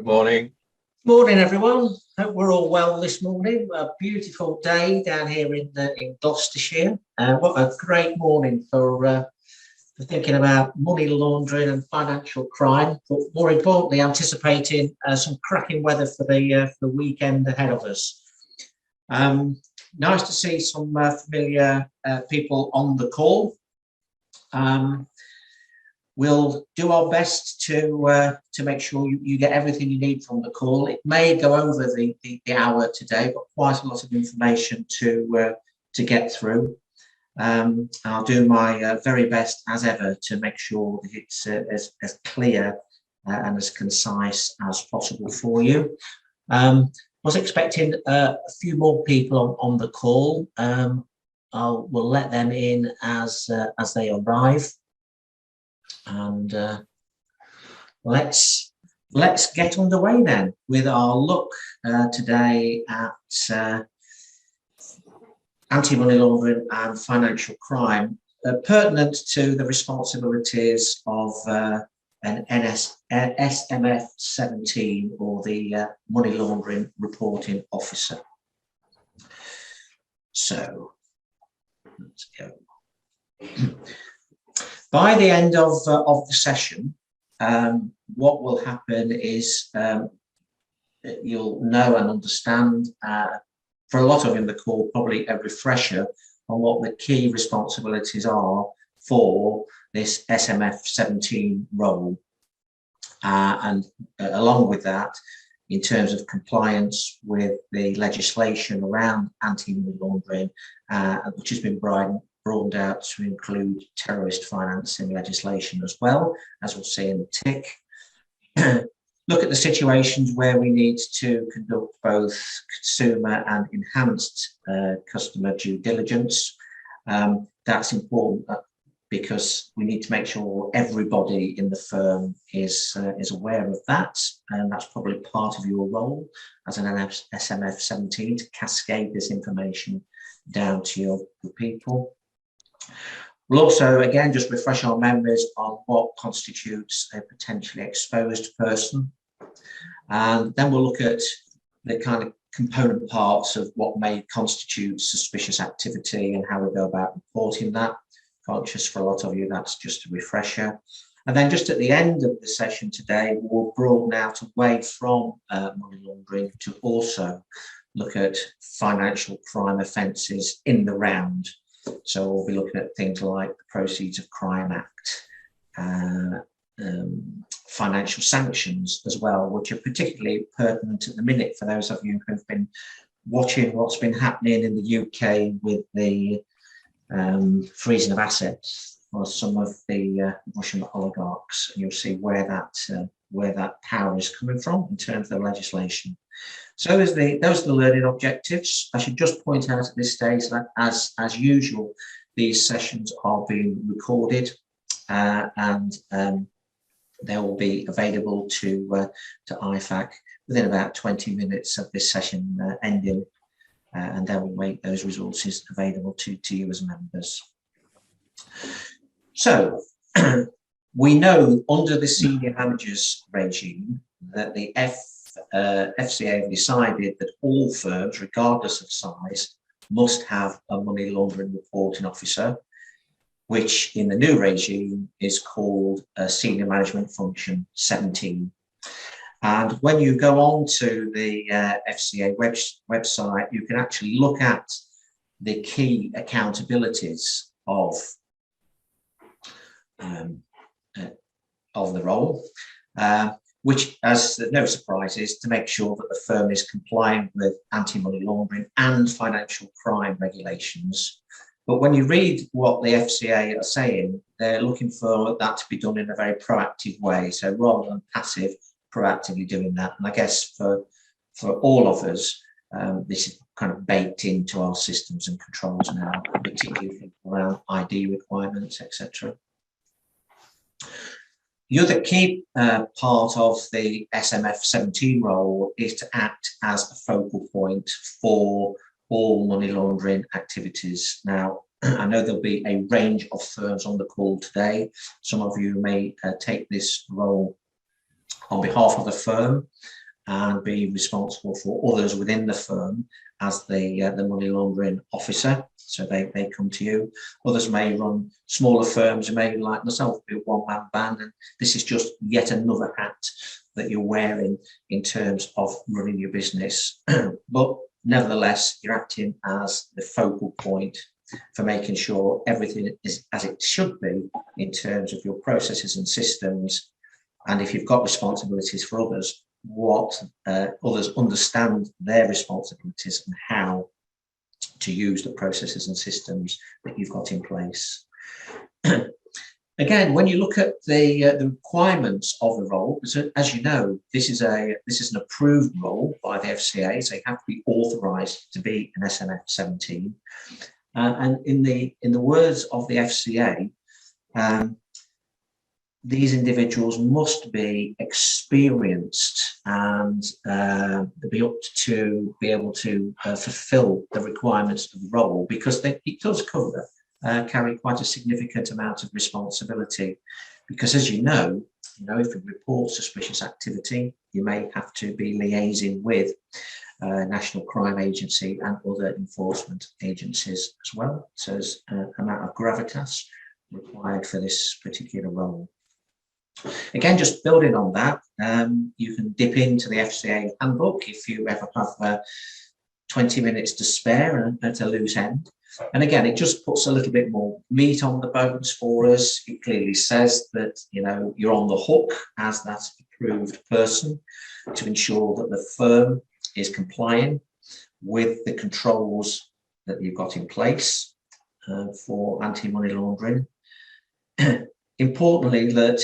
Good morning. Morning, everyone. Hope we're all well this morning. A beautiful day down here in Gloucestershire. What a great morning for thinking about money laundering and financial crime, but more importantly, anticipating some cracking weather for the weekend ahead of us. Nice to see some familiar people on the call. We'll do our best to make sure you get everything you need from the call. It may go over the hour today, but quite a lot of information to get through. I'll do my very best as ever to make sure that it's as clear and as concise as possible for you. Was expecting a few more people on the call. We'll let them in as they arrive. And let's get underway then with our look today at anti-money laundering and financial crime, pertinent to the responsibilities of an SMF17 or the Money Laundering Reporting Officer. So let's go. By the end of the session, what will happen is you'll know and understand, for a lot of you in the call, probably a refresher on what the key responsibilities are for this SMF17 role. And along with that, in terms of compliance with the legislation around anti-money laundering, which has been broadened out to include terrorist financing legislation as well, as we'll see in the tick. Look at the situations where we need to conduct both consumer and enhanced customer due diligence. That's important because we need to make sure everybody in the firm is aware of that, and that's probably part of your role as an SMF17 to cascade this information down to your people. We'll also, again, just refresh our memories on what constitutes a potentially exposed person. And then we'll look at the kind of component parts of what may constitute suspicious activity and how we go about reporting that. Conscious for a lot of you, that's just a refresher. And then just at the end of the session today, we'll broaden out away from money laundering to also look at financial crime offences in the round. So we'll be looking at things like the Proceeds of Crime Act, financial sanctions as well, which are particularly pertinent at the minute for those of you who have been watching what's been happening in the UK with the freezing of assets for some of the Russian oligarchs. And you'll see where that power is coming from in terms of legislation. So those are the learning objectives. I should just point out at this stage that, as usual, these sessions are being recorded and they will be available to IFAC within about 20 minutes of this session ending, and they will make those resources available to you as members. So we know under the senior managers regime that the FCA have decided that all firms, regardless of size, must have a money laundering reporting officer, which in the new regime is called a Senior Management Function 17. And when you go on to the FCA website, you can actually look at the key accountabilities of the role. Which, as no surprise, is to make sure that the firm is compliant with anti-money laundering and financial crime regulations. But when you read what the FCA are saying, they're looking for that to be done in a very proactive way. So rather than passive, proactively doing that. And I guess for all of us, this is kind of baked into our systems and controls now, particularly around ID requirements, etc. The other key part of the SMF17 role is to act as a focal point for all money laundering activities. Now, I know there'll be a range of firms on the call today. Some of you may take this role on behalf of the firm and be responsible for others within the firm as the money laundering officer. So they come to you. Others may run smaller firms, who may, like myself, be a one-man band, and this is just yet another hat that you're wearing in terms of running your business. But nevertheless, you're acting as the focal point for making sure everything is as it should be in terms of your processes and systems. And if you've got responsibilities for others, what others understand their responsibilities and how to use the processes and systems that you've got in place. Again, when you look at the requirements of the role, as you know, this is an approved role by the FCA, so you have to be authorised to be an SMF17. And in the words of the FCA, these individuals must be experienced and be up to be able to fulfil the requirements of the role, because it does carry quite a significant amount of responsibility. Because as you know, if you report suspicious activity, you may have to be liaising with National Crime Agency and other enforcement agencies as well. So there's an amount of gravitas required for this particular role. Again, just building on that, you can dip into the FCA handbook if you ever have 20 minutes to spare and at a loose end. And again, it just puts a little bit more meat on the bones for us. It clearly says that, you're on the hook as that approved person to ensure that the firm is complying with the controls that you've got in place for anti-money laundering. Importantly, that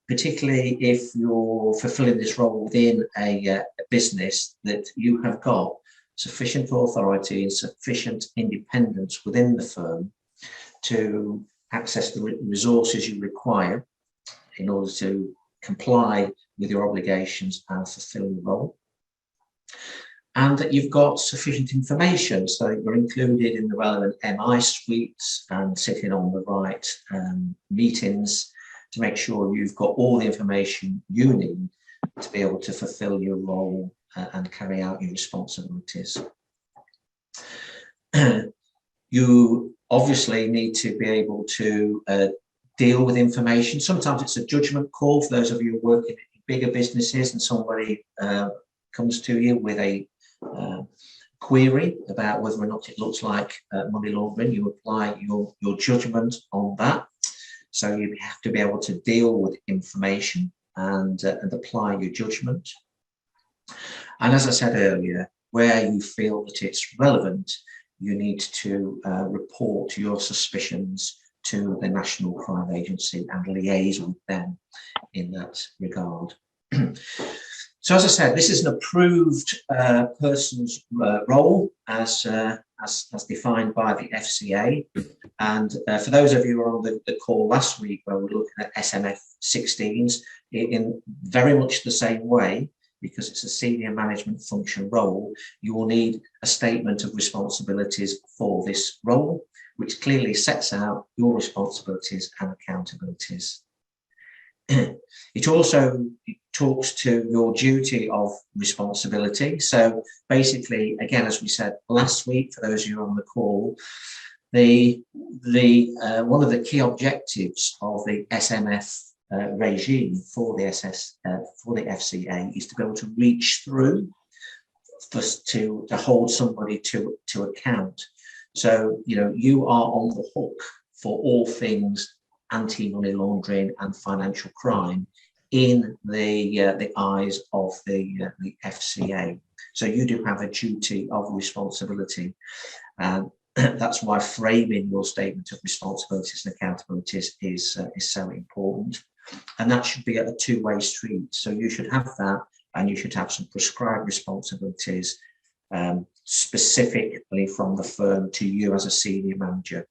particularly if you're fulfilling this role within a business, that you have got sufficient authority and sufficient independence within the firm to access the resources you require in order to comply with your obligations and fulfill the role. And that you've got sufficient information, so you're included in the relevant MI suites and sitting on the right meetings to make sure you've got all the information you need to be able to fulfill your role and carry out your responsibilities. You obviously need to be able to deal with information. Sometimes it's a judgment call for those of you who work in bigger businesses and somebody comes to you with a query about whether or not it looks like money laundering. You apply your judgment on that. So you have to be able to deal with information and apply your judgment. And as I said earlier, where you feel that it's relevant, you need to report your suspicions to the National Crime Agency and liaise with them in that regard. So as I said, this is an approved person's role as defined by the FCA. And for those of you who were on the call last week where we were looking at SMF16s, in very much the same way, because it's a senior management function role, you will need a statement of responsibilities for this role, which clearly sets out your responsibilities and accountabilities. It also talks to your duty of responsibility. So basically, again, as we said last week, for those of you on the call, one of the key objectives of the SMF regime for the FCA is to be able to reach through to hold somebody to account. So you are on the hook for all things anti-money laundering and financial crime in the eyes of the FCA. So you do have a duty of responsibility. That's why framing your statement of responsibilities and accountabilities is so important. And that should be a two-way street. So you should have that, and you should have some prescribed responsibilities specifically from the firm to you as a senior manager.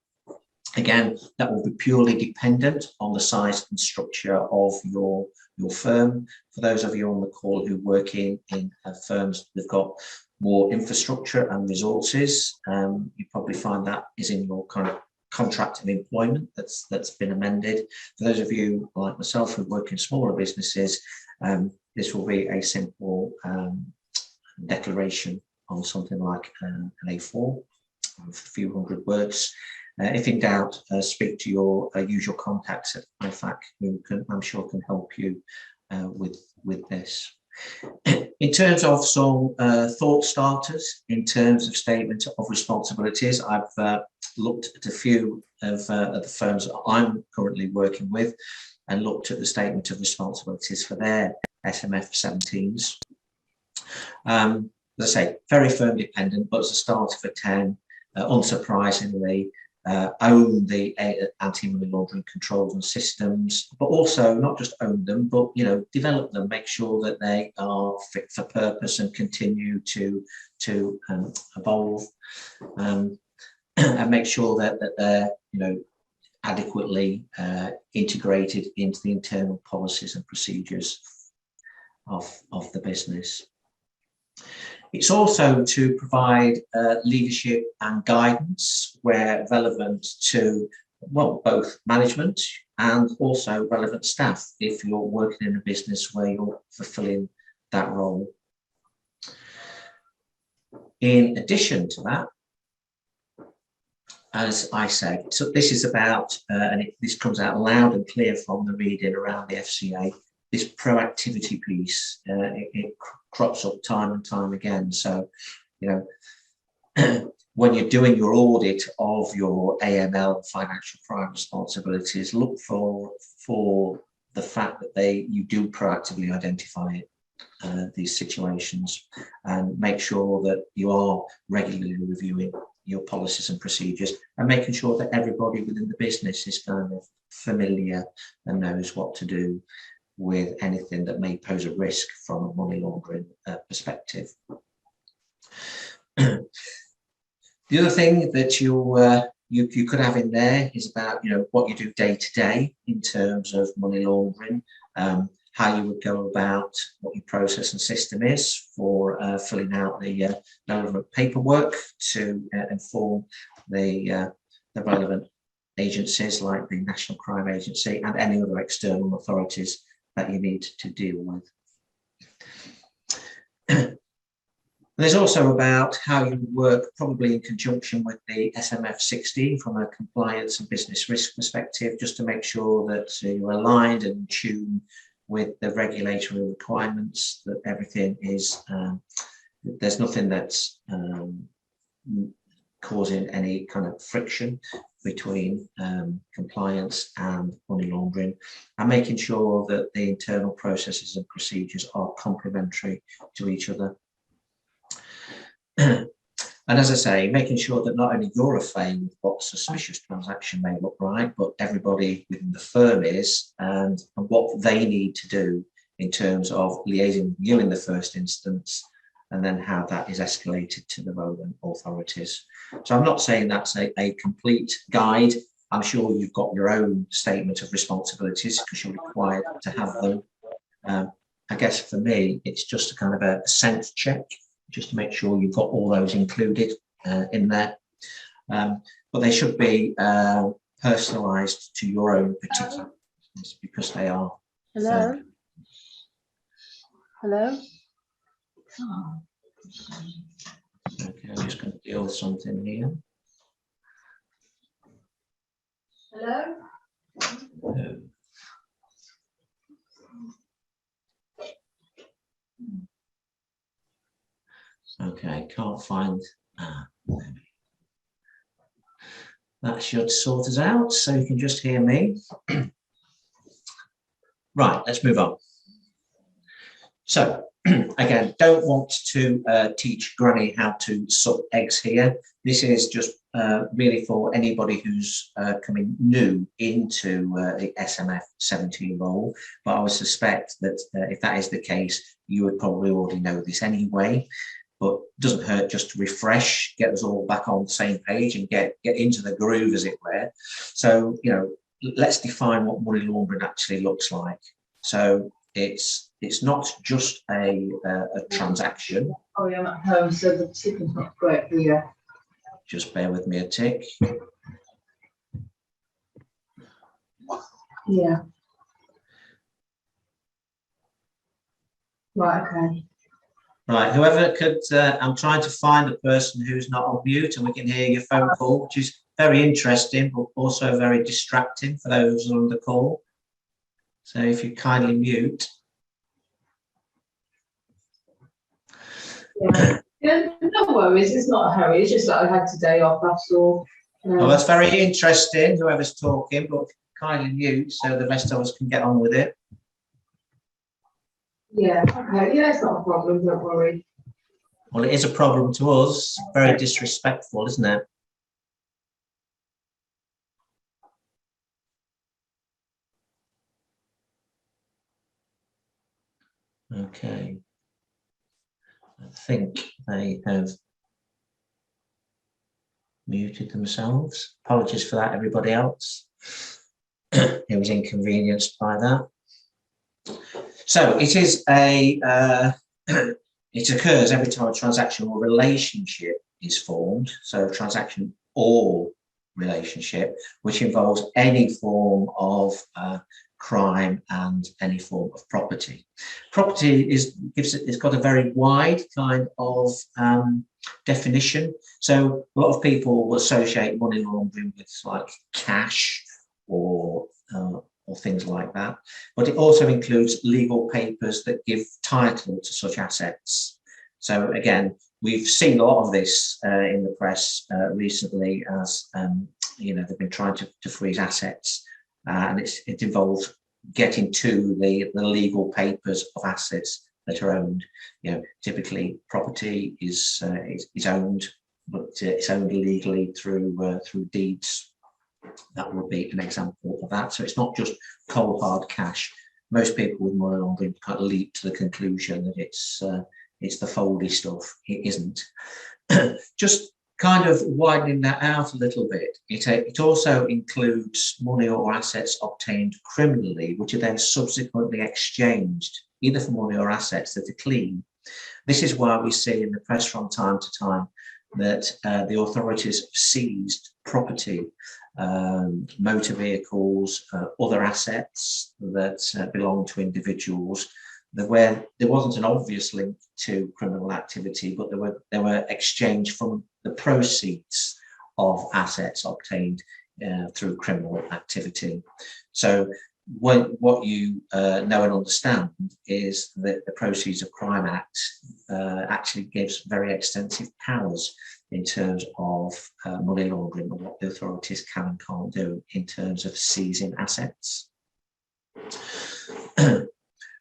Again, that will be purely dependent on the size and structure of your firm. For those of you on the call who work in firms that have got more infrastructure and resources, you probably find that is in your kind of contract of employment that's been amended. For those of you like myself who work in smaller businesses, This will be a simple declaration on something like an A4 of a few hundred words. If in doubt, speak to your usual contacts at IFAC, who I'm sure can help you with this. In terms of some thought starters, in terms of statement of responsibilities, I've looked at a few of the firms that I'm currently working with and looked at the statement of responsibilities for their SMF17s. As I say, very firm dependent, but as a starter for 10, unsurprisingly, own the anti-money laundering controls and systems, but also not just own them, but develop them, make sure that they are fit for purpose and continue to evolve, and make sure that they're adequately integrated into the internal policies and procedures of the business. It's also to provide leadership and guidance where relevant to, well, both management and also relevant staff if you're working in a business where you're fulfilling that role. In addition to that, as I said, so this is about, and this comes out loud and clear from the reading around the FCA, this proactivity piece, it crops up time and time again. So, when you're doing your audit of your AML financial crime responsibilities, look for the fact that you do proactively identify these situations and make sure that you are regularly reviewing your policies and procedures and making sure that everybody within the business is kind of familiar and knows what to do with anything that may pose a risk from a money laundering perspective. The other thing that you could have in there is about what you do day to day in terms of money laundering, how you would go about what your process and system is for filling out the relevant paperwork to inform the relevant agencies like the National Crime Agency and any other external authorities that you need to deal with. There's also about how you work probably in conjunction with the SMF17 from a compliance and business risk perspective, just to make sure that you're aligned and in tune with the regulatory requirements, that everything is, there's nothing that's causing any kind of friction between compliance and money laundering, and making sure that the internal processes and procedures are complementary to each other. And as I say, making sure that not only you're afraid with what suspicious transaction may look like, but everybody within the firm is, and what they need to do in terms of liaising with you in the first instance, and then how that is escalated to the relevant authorities. So I'm not saying that's a complete guide. I'm sure you've got your own statement of responsibilities because you're required to have them. I guess for me, it's just a kind of a sense check, just to make sure you've got all those included in there. But they should be personalised to your own particular business because they are. Hello? Hello? Oh. Okay, I'm just going to deal with something here. Hello? Okay, can't find. That should sort us out, so you can just hear me. Right, let's move on. So, again, don't want to teach Granny how to suck eggs here. This is just really for anybody who's coming new into the SMF17 role. But I would suspect that if that is the case, you would probably already know this anyway. But it doesn't hurt just to refresh, get us all back on the same page and get into the groove, as it were. So, let's define what money laundering actually looks like. So it's not just a transaction. Oh, yeah, I'm at home, so the signal's not great here. Just bear with me a tick. Yeah. Right, okay. Right, whoever could, I'm trying to find the person who's not on mute and we can hear your phone call, which is very interesting, but also very distracting for those on the call. So if you kindly mute. Yeah. Yeah, no worries, it's not a hurry, it's just that I had today off, that's all. Well, that's very interesting, whoever's talking, but kindly mute so the rest of us can get on with it. Yeah, okay, yeah, it's not a problem, don't worry. Well, it is a problem to us, very disrespectful, isn't it? Okay. I think they have muted themselves. Apologies for that, everybody else. It was inconvenienced by that. So it is a, it occurs every time a transaction or relationship is formed. So transaction or relationship, which involves any form of crime and any form of property. Property it's got a very wide kind of definition. So a lot of people will associate money laundering with like cash or things like that. But it also includes legal papers that give title to such assets. So again, we've seen a lot of this in the press recently as, they've been trying to freeze assets and it involves getting to the legal papers of assets that are owned. Typically property is owned, but it's owned legally through deeds. That would be an example of that. So it's not just cold hard cash. Most people with money laundering kind of leap to the conclusion that it's the foldy stuff. It isn't. Just kind of widening that out a little bit. It also includes money or assets obtained criminally, which are then subsequently exchanged, either for money or assets that are clean. This is why we see in the press from time to time that the authorities seized property, motor vehicles, other assets that belong to individuals, where there wasn't an obvious link to criminal activity, but they were exchanged from the proceeds of assets obtained through criminal activity. So what you know and understand is that the Proceeds of Crime Act actually gives very extensive powers in terms of money laundering and what the authorities can and can't do in terms of seizing assets.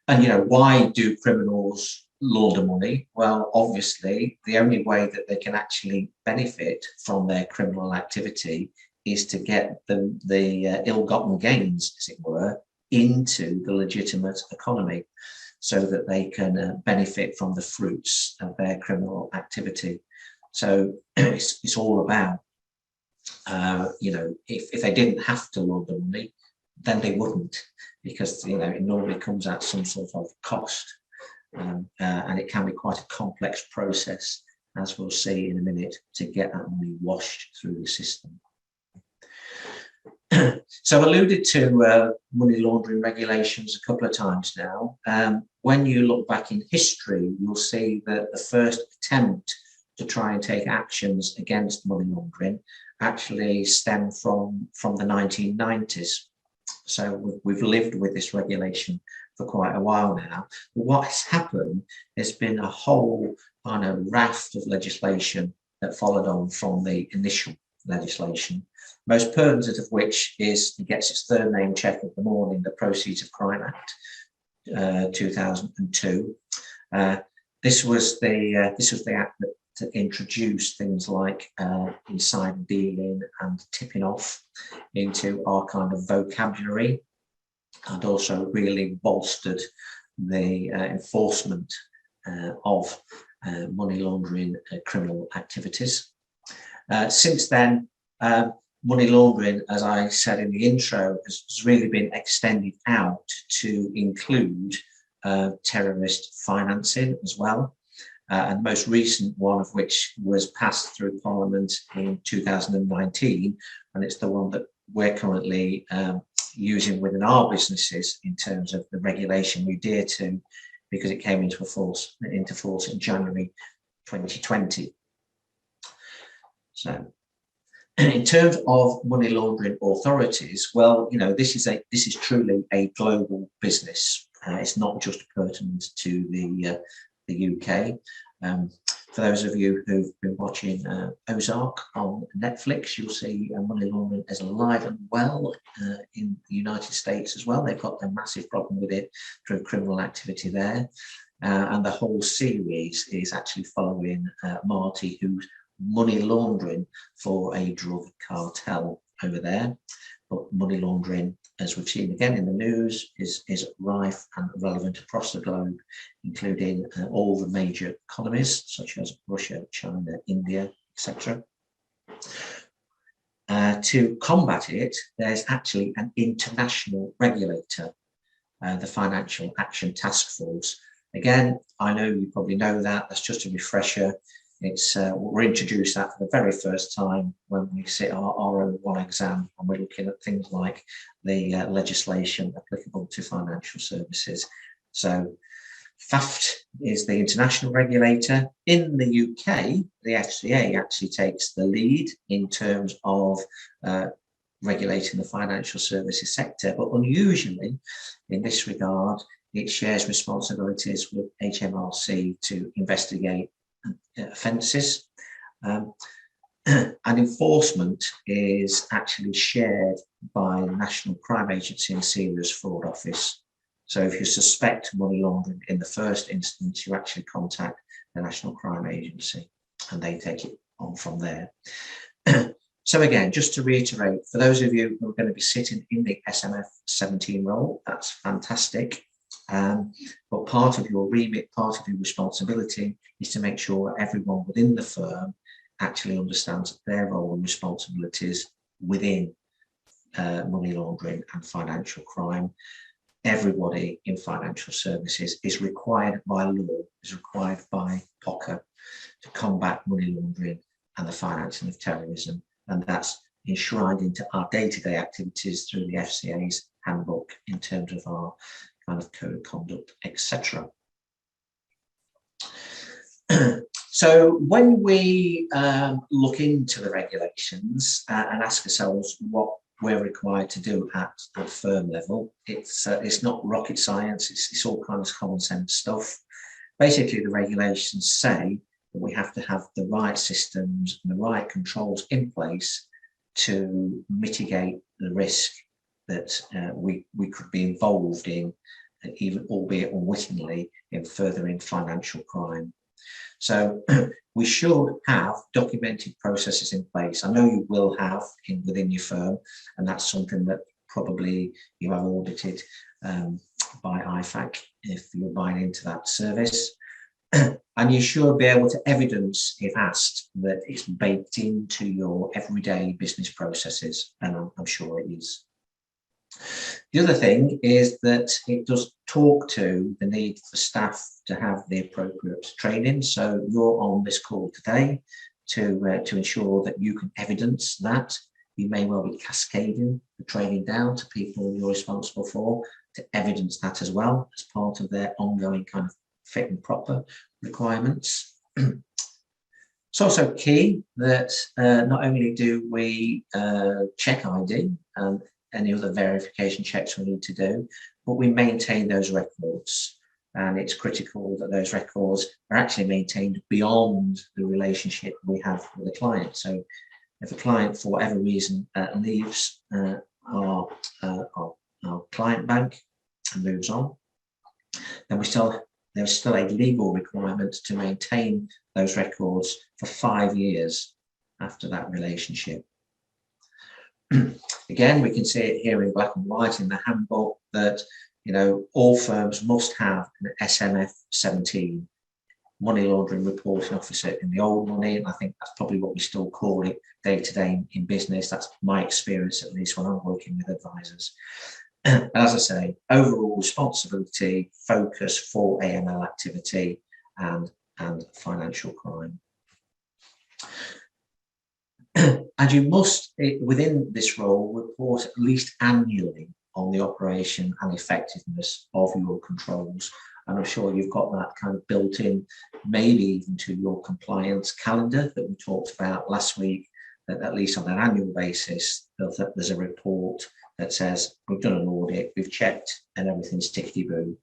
And why do criminals launder money? Well, obviously, the only way that they can actually benefit from their criminal activity is to get the ill-gotten gains, as it were, into the legitimate economy so that they can benefit from the fruits of their criminal activity. So it's all about, if they didn't have to launder money, then they wouldn't, because it normally comes at some sort of cost, and it can be quite a complex process, as we'll see in a minute, to get that money washed through the system. So I alluded to money laundering regulations a couple of times now. When you look back in history, you'll see that the first attempt to try and take actions against money laundering actually stemmed from the 1990s. So we've lived with this regulation for quite a while now. But what has happened, there's been a whole kind of raft of legislation that followed on from the initial legislation, most pertinent of which is, it gets its third name check of the morning, the Proceeds of Crime Act 2002. This was the act that introduced things like insider dealing and tipping off into our kind of vocabulary, and also really bolstered the enforcement of money laundering criminal activities. Since then, money laundering, as I said in the intro, has really been extended out to include terrorist financing as well. And the most recent one of which was passed through Parliament in 2019, and it's the one that we're currently using within our businesses in terms of the regulation we adhere to, because it came into force in January 2020. So in terms of money laundering authorities, well, you know, this is truly a global business. It's not just pertinent to the UK. For those of you who've been watching Ozark on Netflix, you'll see money laundering is alive and well in the United States as well. They've got a massive problem with it through criminal activity there. And the whole series is actually following Marty, who's money laundering for a drug cartel over there. But money laundering, as we've seen again in the news, is rife and relevant across the globe, including all the major economies such as Russia, China, India, etc. To combat it, there's actually an international regulator, the Financial Action Task Force. Again, I know you probably know that. That's just a refresher. It's we're introduced that for the very first time when we sit our R01 exam, and we're looking at things like the legislation applicable to financial services. So FAFT is the international regulator. In the UK, the FCA actually takes the lead in terms of regulating the financial services sector, but unusually in this regard, it shares responsibilities with HMRC to investigate offences, and enforcement is actually shared by the National Crime Agency and Serious Fraud Office. So if you suspect money laundering in the first instance, you actually contact the National Crime Agency and they take it on from there. So again, just to reiterate, for those of you who are going to be sitting in the SMF17 role, that's fantastic. But part of your remit, part of your responsibility is to make sure everyone within the firm actually understands their role and responsibilities within money laundering and financial crime. Everybody in financial services is required by law, is required by POCA to combat money laundering and the financing of terrorism. And that's enshrined into our day-to-day activities through the FCA's handbook in terms of our kind of code of conduct, etc. So when we look into the regulations and ask ourselves what we're required to do at firm level, it's not rocket science, it's all kinds of common sense stuff. Basically, the regulations say that we have to have the right systems and the right controls in place to mitigate the risk that we could be involved in, even albeit unwittingly, in furthering financial crime. So we should have documented processes in place. I know you will have within your firm, and that's something that probably you have audited by IFAC if you're buying into that service. And you should be able to evidence, if asked, that it's baked into your everyday business processes, and I'm sure it is. The other thing is that it does talk to the need for staff to have the appropriate training. So you're on this call today to ensure that you can evidence that. You may well be cascading the training down to people you're responsible for to evidence that as well as part of their ongoing kind of fit and proper requirements. It's also key that not only do we check ID and any other verification checks we need to do, but we maintain those records. And it's critical that those records are actually maintained beyond the relationship we have with the client. So if a client, for whatever reason, leaves our client bank and moves on, then there's still a legal requirement to maintain those records for 5 years after that relationship. Again, we can see it here in black and white in the handbook that, you know, all firms must have an SMF17, money laundering reporting officer in the old money, and I think that's probably what we still call it day to day in business. That's my experience, at least when I'm working with advisors. And as I say, overall responsibility, focus for AML activity and financial crime. And you must, within this role, report at least annually on the operation and effectiveness of your controls. And I'm sure you've got that kind of built in, maybe even to your compliance calendar that we talked about last week, that at least on an annual basis, there's a report that says we've done an audit, we've checked, and everything's tickety-boo.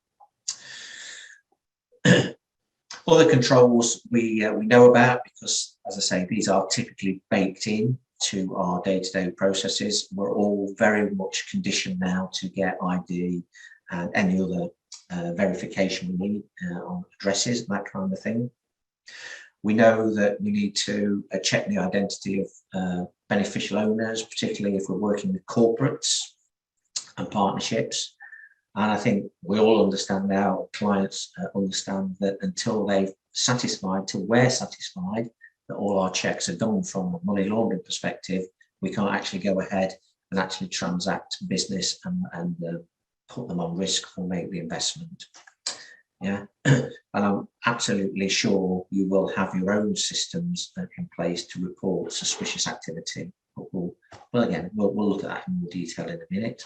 Other controls we know about because, as I say, these are typically baked in to our day-to-day processes. We're all very much conditioned now to get ID and any other verification we need on addresses and that kind of thing. We know that we need to check the identity of beneficial owners, particularly if we're working with corporates and partnerships. And I think we all understand now, clients understand that until they've satisfied, till we're satisfied that all our checks are done from a money laundering perspective, we can't actually go ahead and actually transact business and put them on risk or make the investment. Yeah, and I'm absolutely sure you will have your own systems in place to report suspicious activity. But we'll look at that in more detail in a minute.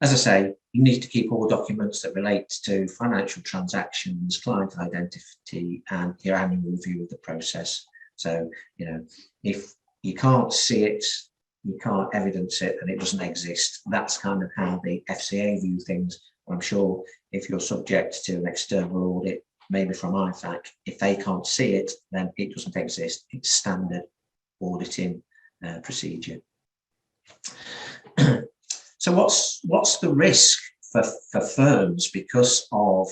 As I say, you need to keep all documents that relate to financial transactions, client identity, and your annual review of the process. So, you know, if you can't see it, you can't evidence it, and it doesn't exist. That's kind of how the FCA view things. I'm sure if you're subject to an external audit, maybe from IFAC, if they can't see it, then it doesn't exist. It's standard auditing procedure. So what's the risk for firms because of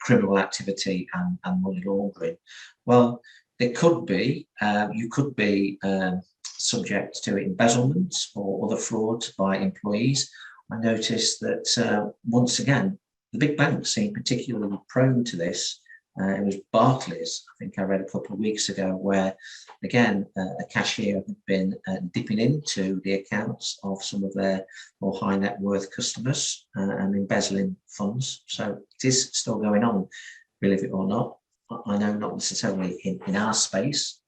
criminal activity and money laundering? Well, there could be, you could be subject to embezzlement or other frauds by employees. I noticed that once again, the big banks seem particularly prone to this. It was Barclays, I think I read a couple of weeks ago, where again, a cashier had been dipping into the accounts of some of their more high net worth customers and embezzling funds. So it is still going on, believe it or not. I know not necessarily in our space.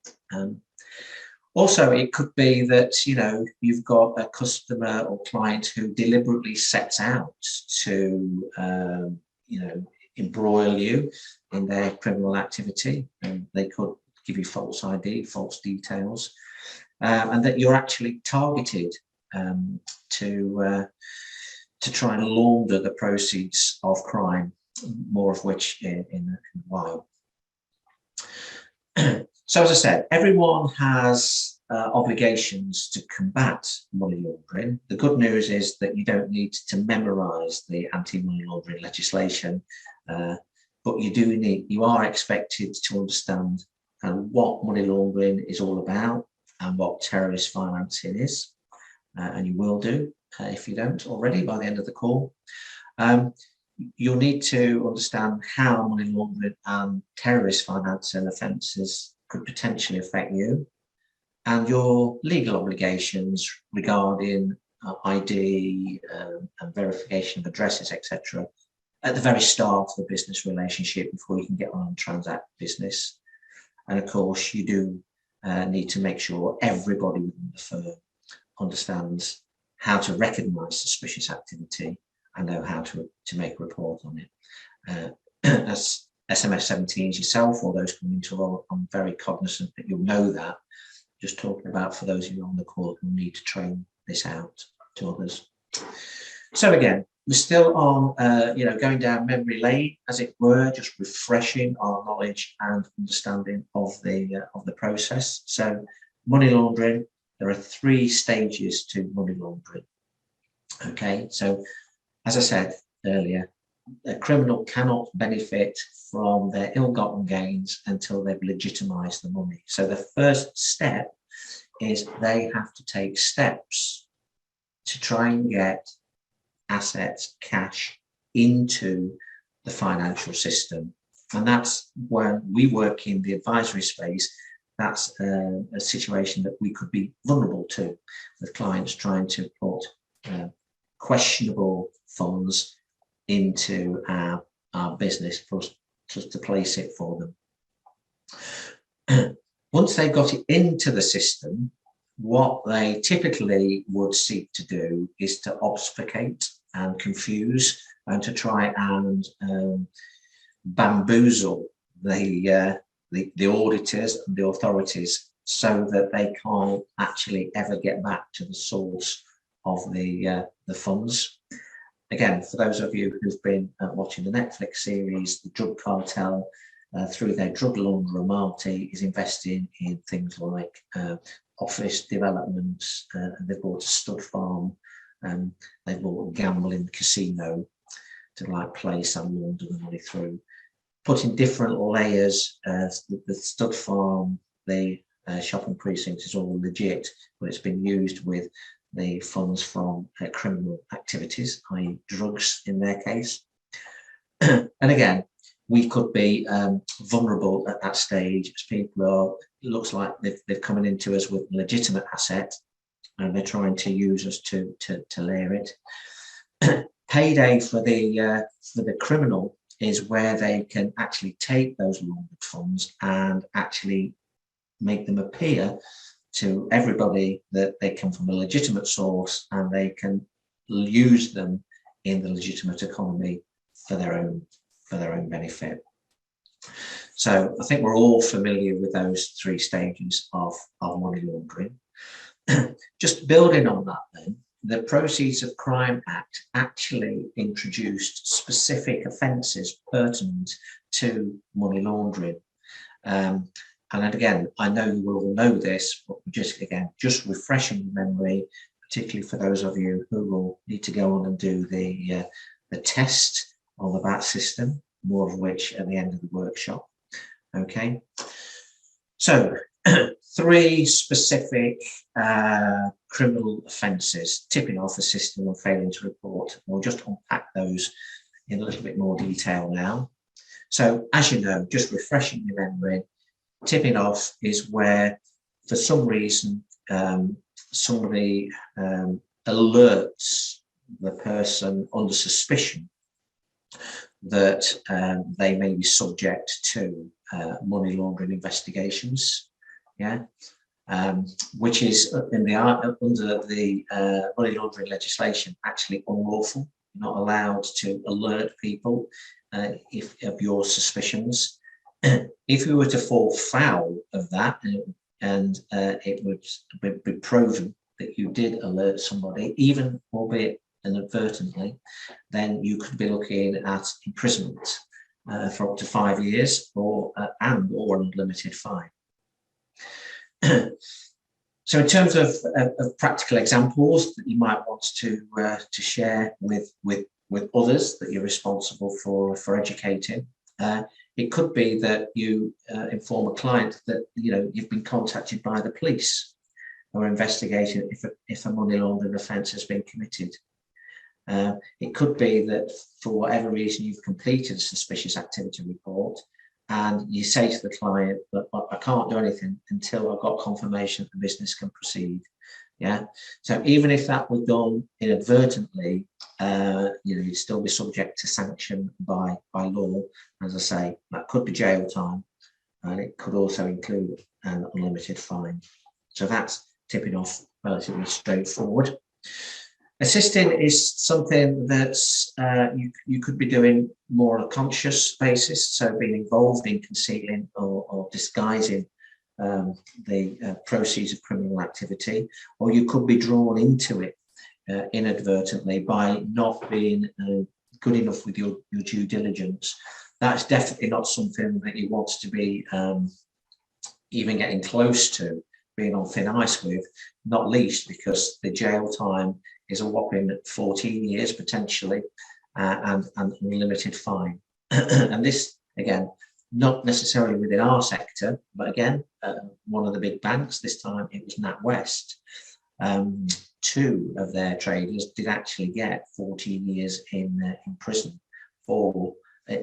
Also, it could be that, you know, you've got a customer or client who deliberately sets out to, you know, embroil you in their criminal activity, and they could give you false ID, false details, and that you're actually targeted to try and launder the proceeds of crime, more of which in a while. So as I said, everyone has obligations to combat money laundering. The good news is that you don't need to memorize the anti-money laundering legislation, but you are expected to understand what money laundering is all about and what terrorist financing is, and you will do if you don't already by the end of the call. You'll need to understand how money laundering and terrorist financing offences could potentially affect you, and your legal obligations regarding ID and verification of addresses, etc., at the very start of a business relationship before you can get on and transact business. And of course, you do need to make sure everybody within the firm understands how to recognise suspicious activity and know how to make a report on it. As SMF17s yourself or those coming into role, I'm very cognizant that you'll know that. Just talking about for those of you on the call who need to train this out to others. So again, we're still on, you know, going down memory lane, as it were, just refreshing our knowledge and understanding of the process. So money laundering, there are 3 stages to money laundering. Okay, so as I said earlier, a criminal cannot benefit from their ill-gotten gains until they've legitimised the money. So the first step is they have to take steps to try and get assets, cash, into the financial system. And that's when we work in the advisory space. That's a situation that we could be vulnerable to, with clients trying to put questionable funds into our business for us to place it for them. Once they've got it into the system, what they typically would seek to do is to obfuscate and confuse and to try and bamboozle the auditors and the authorities so that they can't actually ever get back to the source of the funds. Again, for those of you who've been watching the Netflix series, the drug cartel, through their drug launderer Marty, is investing in things like office developments. They bought a stud farm, they bought a gambling casino to like place and launder the money through. Putting different layers, the stud farm, the shopping precinct is all legit, but it's been used with the funds from criminal activities, i.e. drugs in their case. And again, we could be vulnerable at that stage as people are, it looks like they're coming into us with legitimate asset and they're trying to use us to layer it. Payday for the criminal is where they can actually take those laundered funds and actually make them appear to everybody that they come from a legitimate source and they can use them in the legitimate economy for their own benefit. So I think we're all familiar with those three stages of money laundering. Just building on that then, the Proceeds of Crime Act actually introduced specific offences pertinent to money laundering. And again, I know you will all know this, but just refreshing your memory, particularly for those of you who will need to go on and do the test on the VAT system, more of which at the end of the workshop. Okay, so three specific criminal offences: tipping off the system and failing to report. We'll just unpack those in a little bit more detail now. So as you know, just refreshing your memory, tipping off is where, for some reason, somebody alerts the person under suspicion that they may be subject to money laundering investigations, which is under the money laundering legislation actually unlawful. You're not allowed to alert people of your suspicions. If you were to fall foul of that and it would be proven that you did alert somebody, even albeit inadvertently, then you could be looking at imprisonment for up to 5 years or an unlimited fine. So in terms of practical examples that you might want to share with others that you're responsible for educating, it could be that you inform a client that you've been contacted by the police who are investigating if a money laundering offence has been committed. It could be that for whatever reason you've completed a suspicious activity report and you say to the client that I can't do anything until I've got confirmation that the business can proceed. So even if that was done inadvertently, you'd still be subject to sanction by law. As I say, that could be jail time, and it could also include an unlimited fine. So that's tipping off relatively straightforward. Assisting is something that's you could be doing more on a conscious basis, so being involved in concealing or disguising the proceeds of criminal activity, or you could be drawn into it inadvertently by not being good enough with your due diligence. That's definitely not something that you want to be even getting close to being on thin ice with, not least because the jail time is a whopping 14 years potentially, and unlimited fine. And this, again, not necessarily within our sector, but again, one of the big banks, this time it was NatWest, 2 of their traders did actually get 14 years in prison for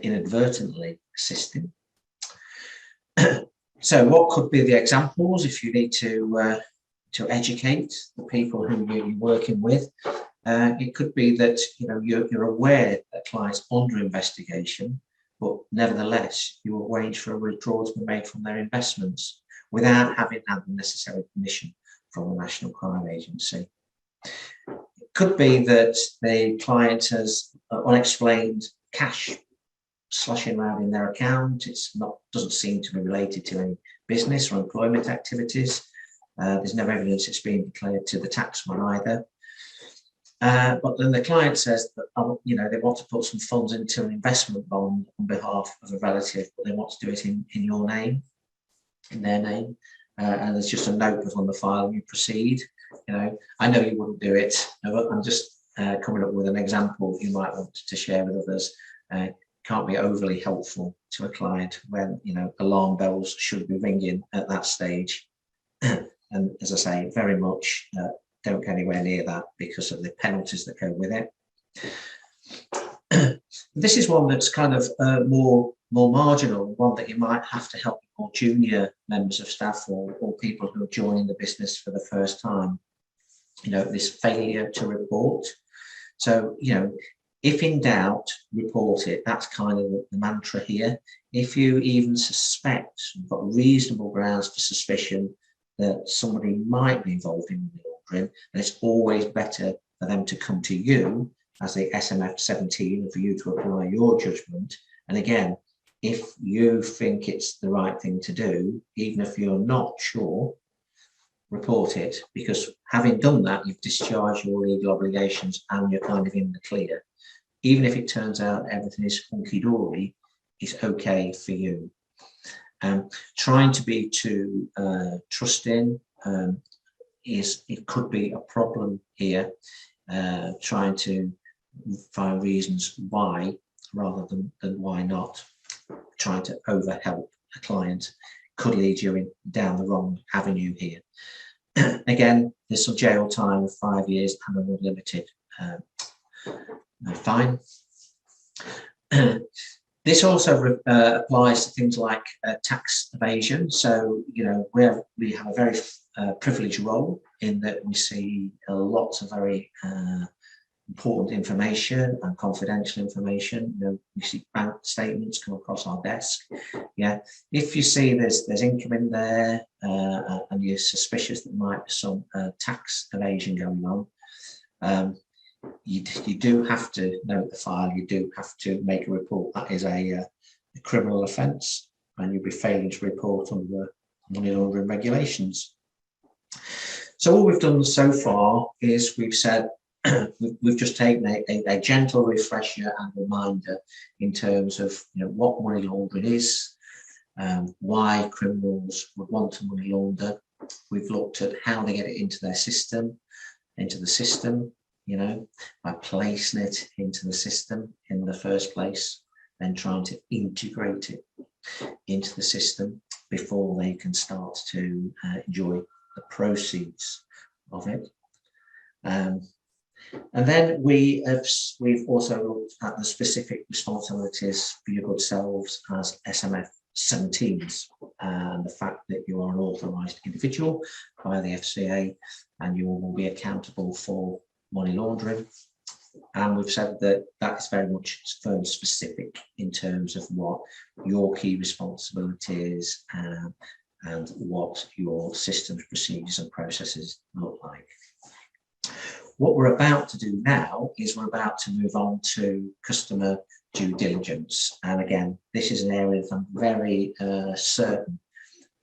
inadvertently assisting. So what could be the examples if you need to educate the people who you're working with? It could be that you're aware that clients under investigation, but nevertheless you arrange for a withdrawal to be made from their investments without having had the necessary permission from the National Crime Agency. It could be that the client has unexplained cash sloshing around in their account. Doesn't seem to be related to any business or employment activities. There's no evidence it's being declared to the taxman either. But then the client says that they want to put some funds into an investment bond on behalf of a relative, but they want to do it in your name, in their name, and there's just a note put on the file and you proceed. I know you wouldn't do it, but I'm just coming up with an example you might want to share with others. Can't be overly helpful to a client when alarm bells should be ringing at that stage. And as I say, very much don't go anywhere near that because of the penalties that go with it. This is one that's kind of more marginal, one that you might have to help more junior members of staff or people who are joining the business for the first time. This failure to report. So, if in doubt, report it. That's kind of the mantra here. If you even suspect, you've got reasonable grounds for suspicion that somebody might be involved in money laundering, then it's always better for them to come to you as the SMF17 and for you to apply your judgment. And again, if you think it's the right thing to do, even if you're not sure, report it, because having done that, you've discharged your legal obligations and you're kind of in the clear. Even if it turns out everything is hunky-dory, it's okay for you. Trying to be too trusting it could be a problem here. Trying to find reasons why rather than why not. Trying to overhelp a client could lead you down the wrong avenue here. Again, there's some jail time of 5 years and an unlimited fine. This also applies to things like tax evasion. So, we have a very privileged role in that we see lots of very important information and confidential information. We see bank statements come across our desk. Yeah, if you see there's income in there and you're suspicious that there might be some tax evasion going on, you do have to note the file. You do have to make a report. That is a criminal offence, and you'll be failing to report under the money laundering regulations. So all we've done so far is we've said we've just taken a gentle refresher and reminder in terms of what money laundering is, why criminals would want to money launder. We've looked at how they get it into the system, by placing it into the system in the first place, then trying to integrate it into the system before they can start to enjoy the proceeds of it. And then we've also looked at the specific responsibilities for your good selves as SMF17s, and the fact that you are an authorised individual by the FCA and you will be accountable for money laundering. And we've said that is very much firm specific in terms of what your key responsibilities and what your systems, procedures and processes look like. What we're about to do now is we're about to move on to customer due diligence. And again, this is an area that I'm very certain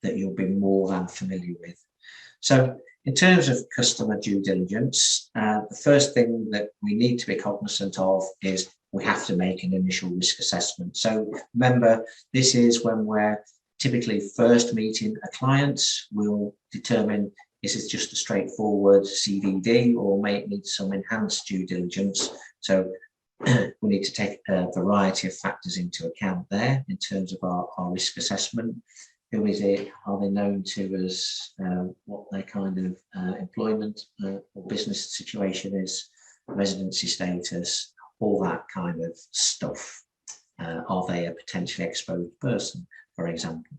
that you'll be more than familiar with. So in terms of customer due diligence, the first thing that we need to be cognizant of is we have to make an initial risk assessment. So remember, this is when we're typically first meeting a client. We'll determine, is it just a straightforward CDD or may it need some enhanced due diligence? So we need to take a variety of factors into account there in terms of our risk assessment. Who is it? Are they known to us? What their kind of employment or business situation is, residency status, all that kind of stuff. Are they a potentially exposed person, for example?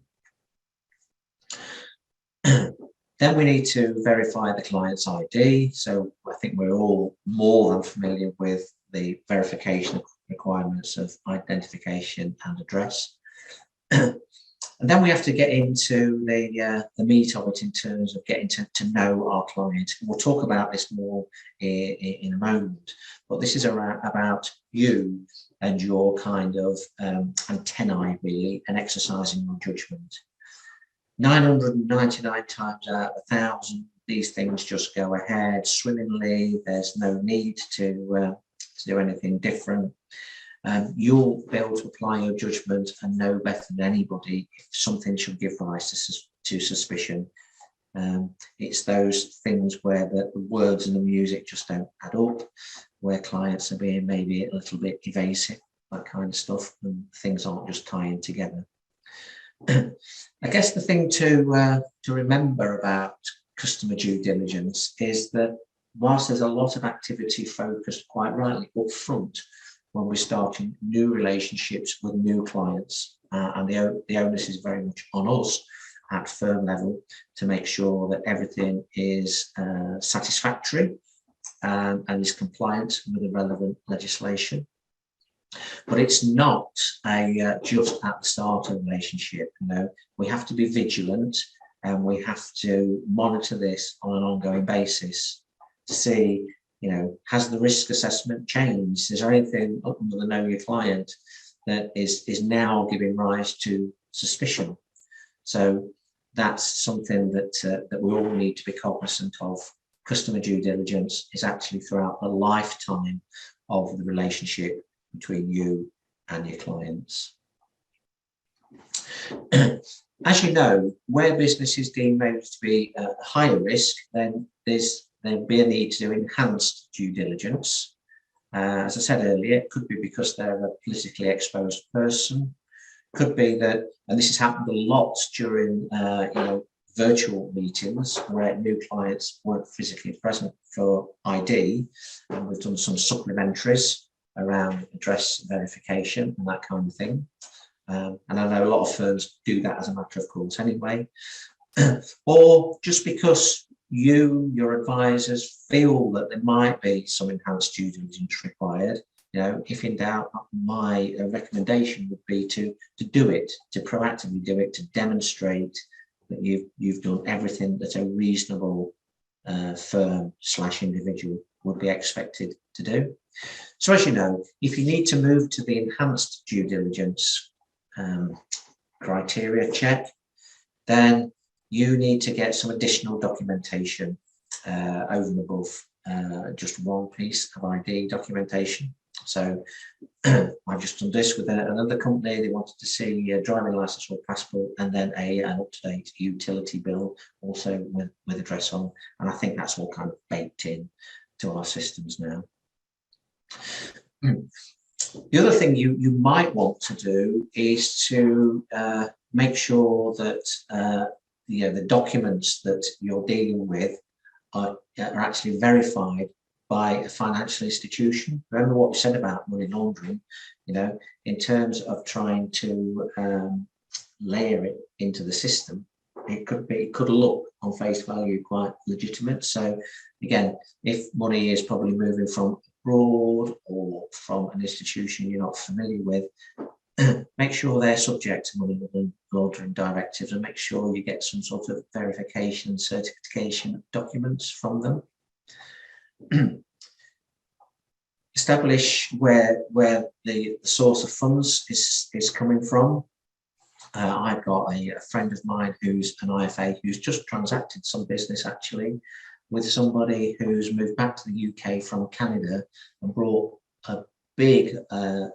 Then we need to verify the client's ID. So I think we're all more than familiar with the verification requirements of identification and address. And then we have to get into the meat of it in terms of getting to know our client. We'll talk about this more in a moment, but this is about you and your kind of antennae, really, and exercising your judgment. 999 times out of 1,000, these things just go ahead swimmingly. There's no need to do anything different. You'll be able to apply your judgment and know better than anybody if something should give rise to suspicion. It's those things where the words and the music just don't add up, where clients are being maybe a little bit evasive, that kind of stuff, and things aren't just tying together. I guess the thing to remember about customer due diligence is that whilst there's a lot of activity focused quite rightly up front when we're starting new relationships with new clients, and the onus is very much on us at firm level to make sure that everything is satisfactory and is compliant with the relevant legislation. But it's not just at the start of the relationship. We have to be vigilant, and we have to monitor this on an ongoing basis to see, has the risk assessment changed? Is there anything under the know your client that is now giving rise to suspicion? So that's something that we all need to be cognizant of. Customer due diligence is actually throughout the lifetime of the relationship between you and your clients. As you know, where business is deemed to be a higher risk, then there'd be a need to do enhanced due diligence. As I said earlier, it could be because they're a politically exposed person. Could be that, and this has happened a lot during virtual meetings where new clients weren't physically present for ID, and we've done some supplementaries around address verification and that kind of thing. And I know a lot of firms do that as a matter of course anyway. Or just because your advisors feel that there might be some enhanced due diligence required, if in doubt, my recommendation would be to do it, to proactively do it, to demonstrate that you've done everything that a reasonable firm/individual would be expected to do. So as you know, if you need to move to the enhanced due diligence criteria check, then you need to get some additional documentation over and above just one piece of ID documentation. So I've just done this with another company. They wanted to see a driving license or passport, and then an up-to-date utility bill also with address on. And I think that's all kind of baked in to our systems now. The other thing you might want to do is to make sure that the documents that you're dealing with are actually verified by a financial institution. Remember what we said about money laundering, in terms of trying to layer it into the system. It could look on face value quite legitimate. So again, if money is probably moving from abroad or from an institution you're not familiar with, make sure they're subject to money laundering directives, and make sure you get some sort of verification and certification documents from them. Establish where the source of funds is coming from. I've got a friend of mine who's an IFA who's just transacted some business actually with somebody who's moved back to the UK from Canada and brought a big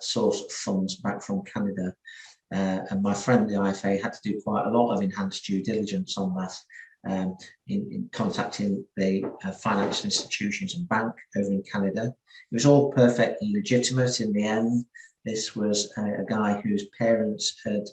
source of funds back from Canada. And my friend, the IFA, had to do quite a lot of enhanced due diligence on that, in contacting the financial institutions and bank over in Canada. It was all perfectly legitimate in the end. This was a guy whose parents had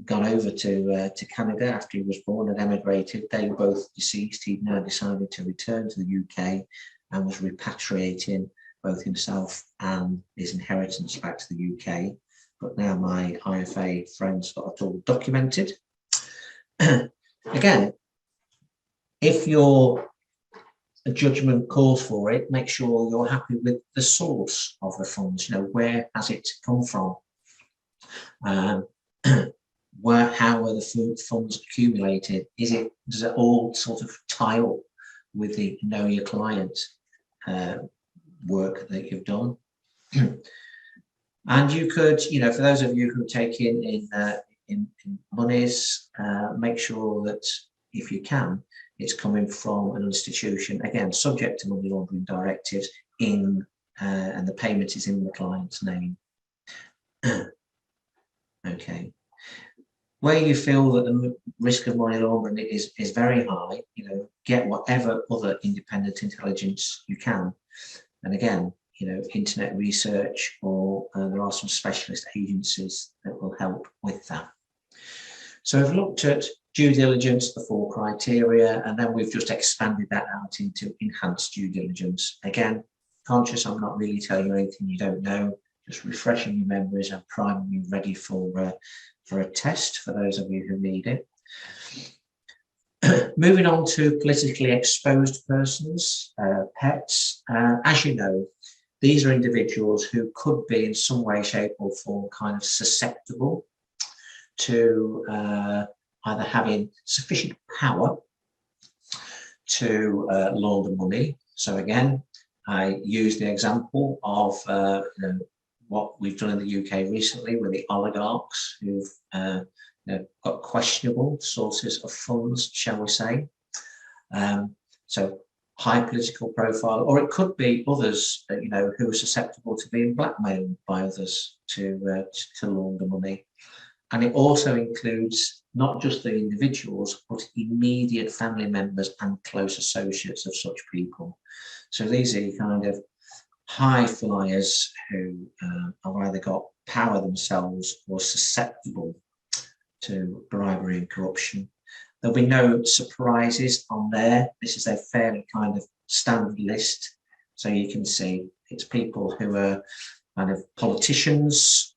gone over to Canada after he was born and emigrated. They were both deceased. He'd now decided to return to the UK and was repatriating both himself and his inheritance back to the UK. But now my IFA friend's got it all documented. Again, if your judgment calls for it, make sure you're happy with the source of the funds. Where has it come from? how are the funds accumulated? Does it all sort of tie up with the know your client work that you've done? And you could, for those of you who are taking in monies, make sure that if you can, it's coming from an institution, again, subject to money laundering directives, and the payment is in the client's name. Okay. Where you feel that the risk of money laundering is very high, get whatever other independent intelligence you can. And again, internet research, or there are some specialist agencies that will help with that. So we've looked at due diligence, the 4 criteria, and then we've just expanded that out into enhanced due diligence. Again, conscious I'm not really telling you anything you don't know, just refreshing your memories and priming you ready for a test for those of you who need it. Moving on to politically exposed persons, pets. As you know, these are individuals who could be in some way, shape or form kind of susceptible to either having sufficient power to launder money. So again, I use the example of what we've done in the UK recently with the oligarchs who've got questionable sources of funds, shall we say. So high political profile, or it could be others, who are susceptible to being blackmailed by others to launder money. And it also includes not just the individuals, but immediate family members and close associates of such people. So these are kind of high flyers who have either got power themselves or susceptible to bribery and corruption. There'll be no surprises on there. This is a fairly kind of standard list. So you can see it's people who are kind of politicians,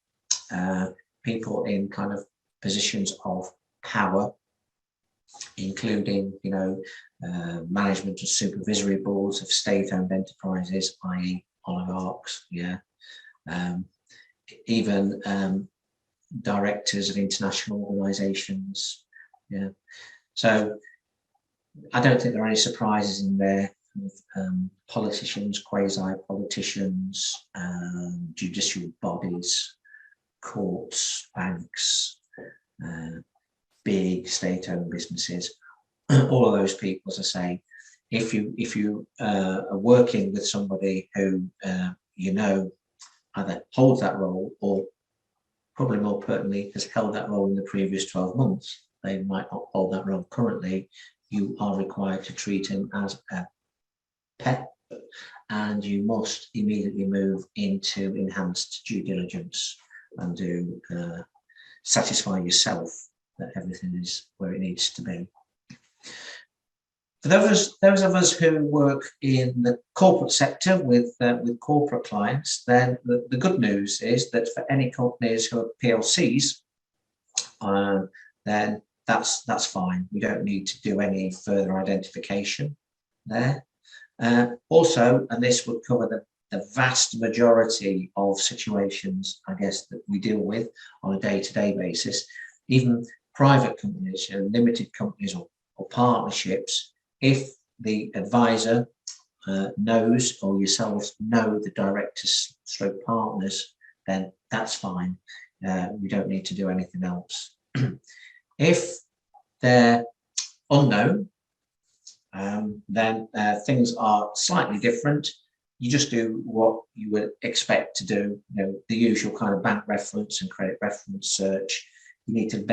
people in kind of positions of power, including, management and supervisory boards of state-owned enterprises, i.e. oligarchs, even directors of international organizations. So I don't think there are any surprises in there. Politicians, quasi-politicians, judicial bodies, courts, banks, big state-owned businesses, all of those people, as I say, if you are working with somebody who either holds that role, or probably more pertinently has held that role in the previous 12 months, they might not hold that role currently, you are required to treat him as a pet, and you must immediately move into enhanced due diligence and do satisfy yourself that everything is where it needs to be. For those of us who work in the corporate sector with corporate clients, then the good news is that for any companies who are PLCs, then that's fine. We don't need to do any further identification there. Also, and this would cover the vast majority of situations, I guess, that we deal with on a day-to-day basis, even private companies, limited companies or partnerships, if the advisor knows, or yourselves know, the directors stroke partners, then that's fine. We don't need to do anything else. If they're unknown, then things are slightly different. You just do what you would expect to do, the usual kind of bank reference and credit reference search. You need to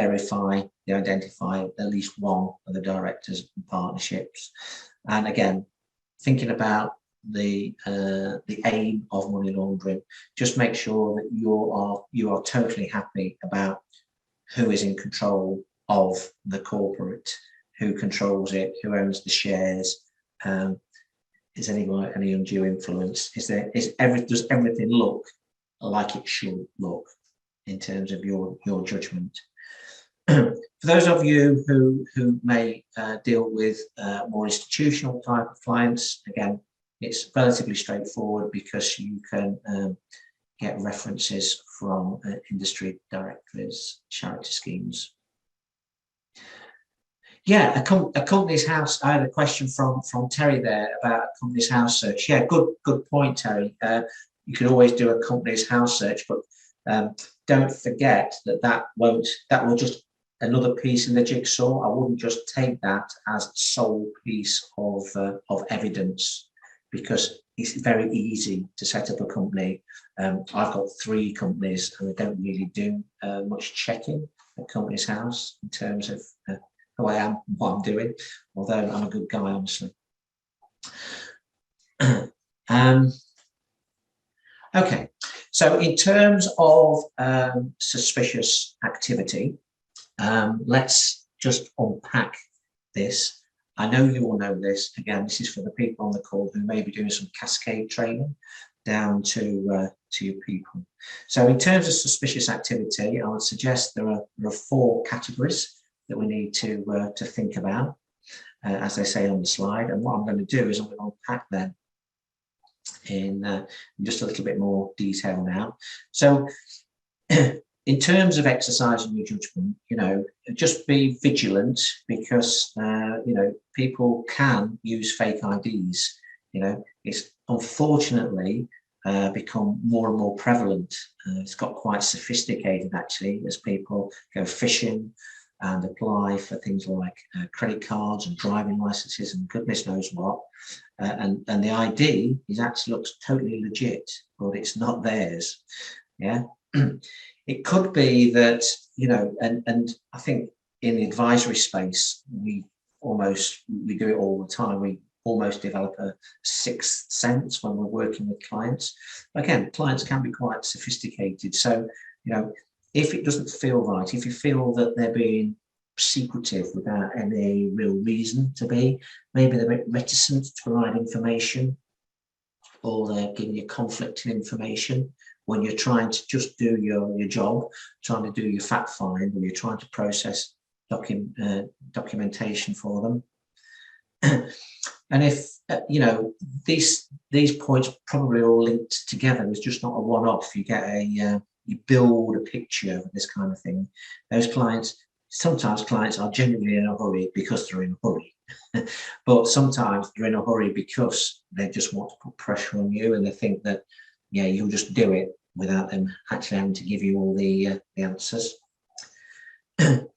identify at least one of the directors and partnerships. And again, thinking about the aim of money laundering, just make sure that you are totally happy about who is in control of the corporate, who controls it, who owns the shares. Is any undue influence? Does everything look like it should look in terms of your judgment? For those of you who may deal with more institutional type of clients, again, it's relatively straightforward, because you can get references from industry directories, charity schemes. Yeah, a company's house. I had a question from Terry there about a company's house search. Yeah, good point, Terry. You can always do a company's house search, but don't forget that will just another piece in the jigsaw. I wouldn't just take that as sole piece of evidence, because it's very easy to set up a company. I've got 3 companies and I don't really do much checking at company's house in terms of who I am, what I'm doing, although I'm a good guy, honestly. Okay, so in terms of suspicious activity, let's just unpack this. I know you all know this. Again, this is for the people on the call who may be doing some cascade training down to your people. So in terms of suspicious activity, I would suggest there are 4 categories that we need to think about, as they say on the slide. And what I'm going to do is I'm going to unpack them in just a little bit more detail now. So in terms of exercising your judgment, just be vigilant, because people can use fake IDs. It's unfortunately become more and more prevalent. It's got quite sophisticated, actually, as people go phishing and apply for things like credit cards and driving licenses and goodness knows what. And the ID looks totally legit, but it's not theirs. Yeah. It could be that, and I think in the advisory space, we do it all the time. We almost develop a 6th sense when we're working with clients. Again, clients can be quite sophisticated. So, if it doesn't feel right, if you feel that they're being secretive without any real reason to be, maybe they're a bit reticent to provide information, or they're giving you conflicting information when you're trying to just do your job, trying to do your fact find, or you're trying to process documentation for them. And if these points probably all linked together, it's just not a one-off. You get you build a picture of this kind of thing. Sometimes clients are genuinely in a hurry because they're in a hurry, but sometimes they're in a hurry because they just want to put pressure on you, and they think that, yeah, you'll just do it without them actually having to give you all the answers. And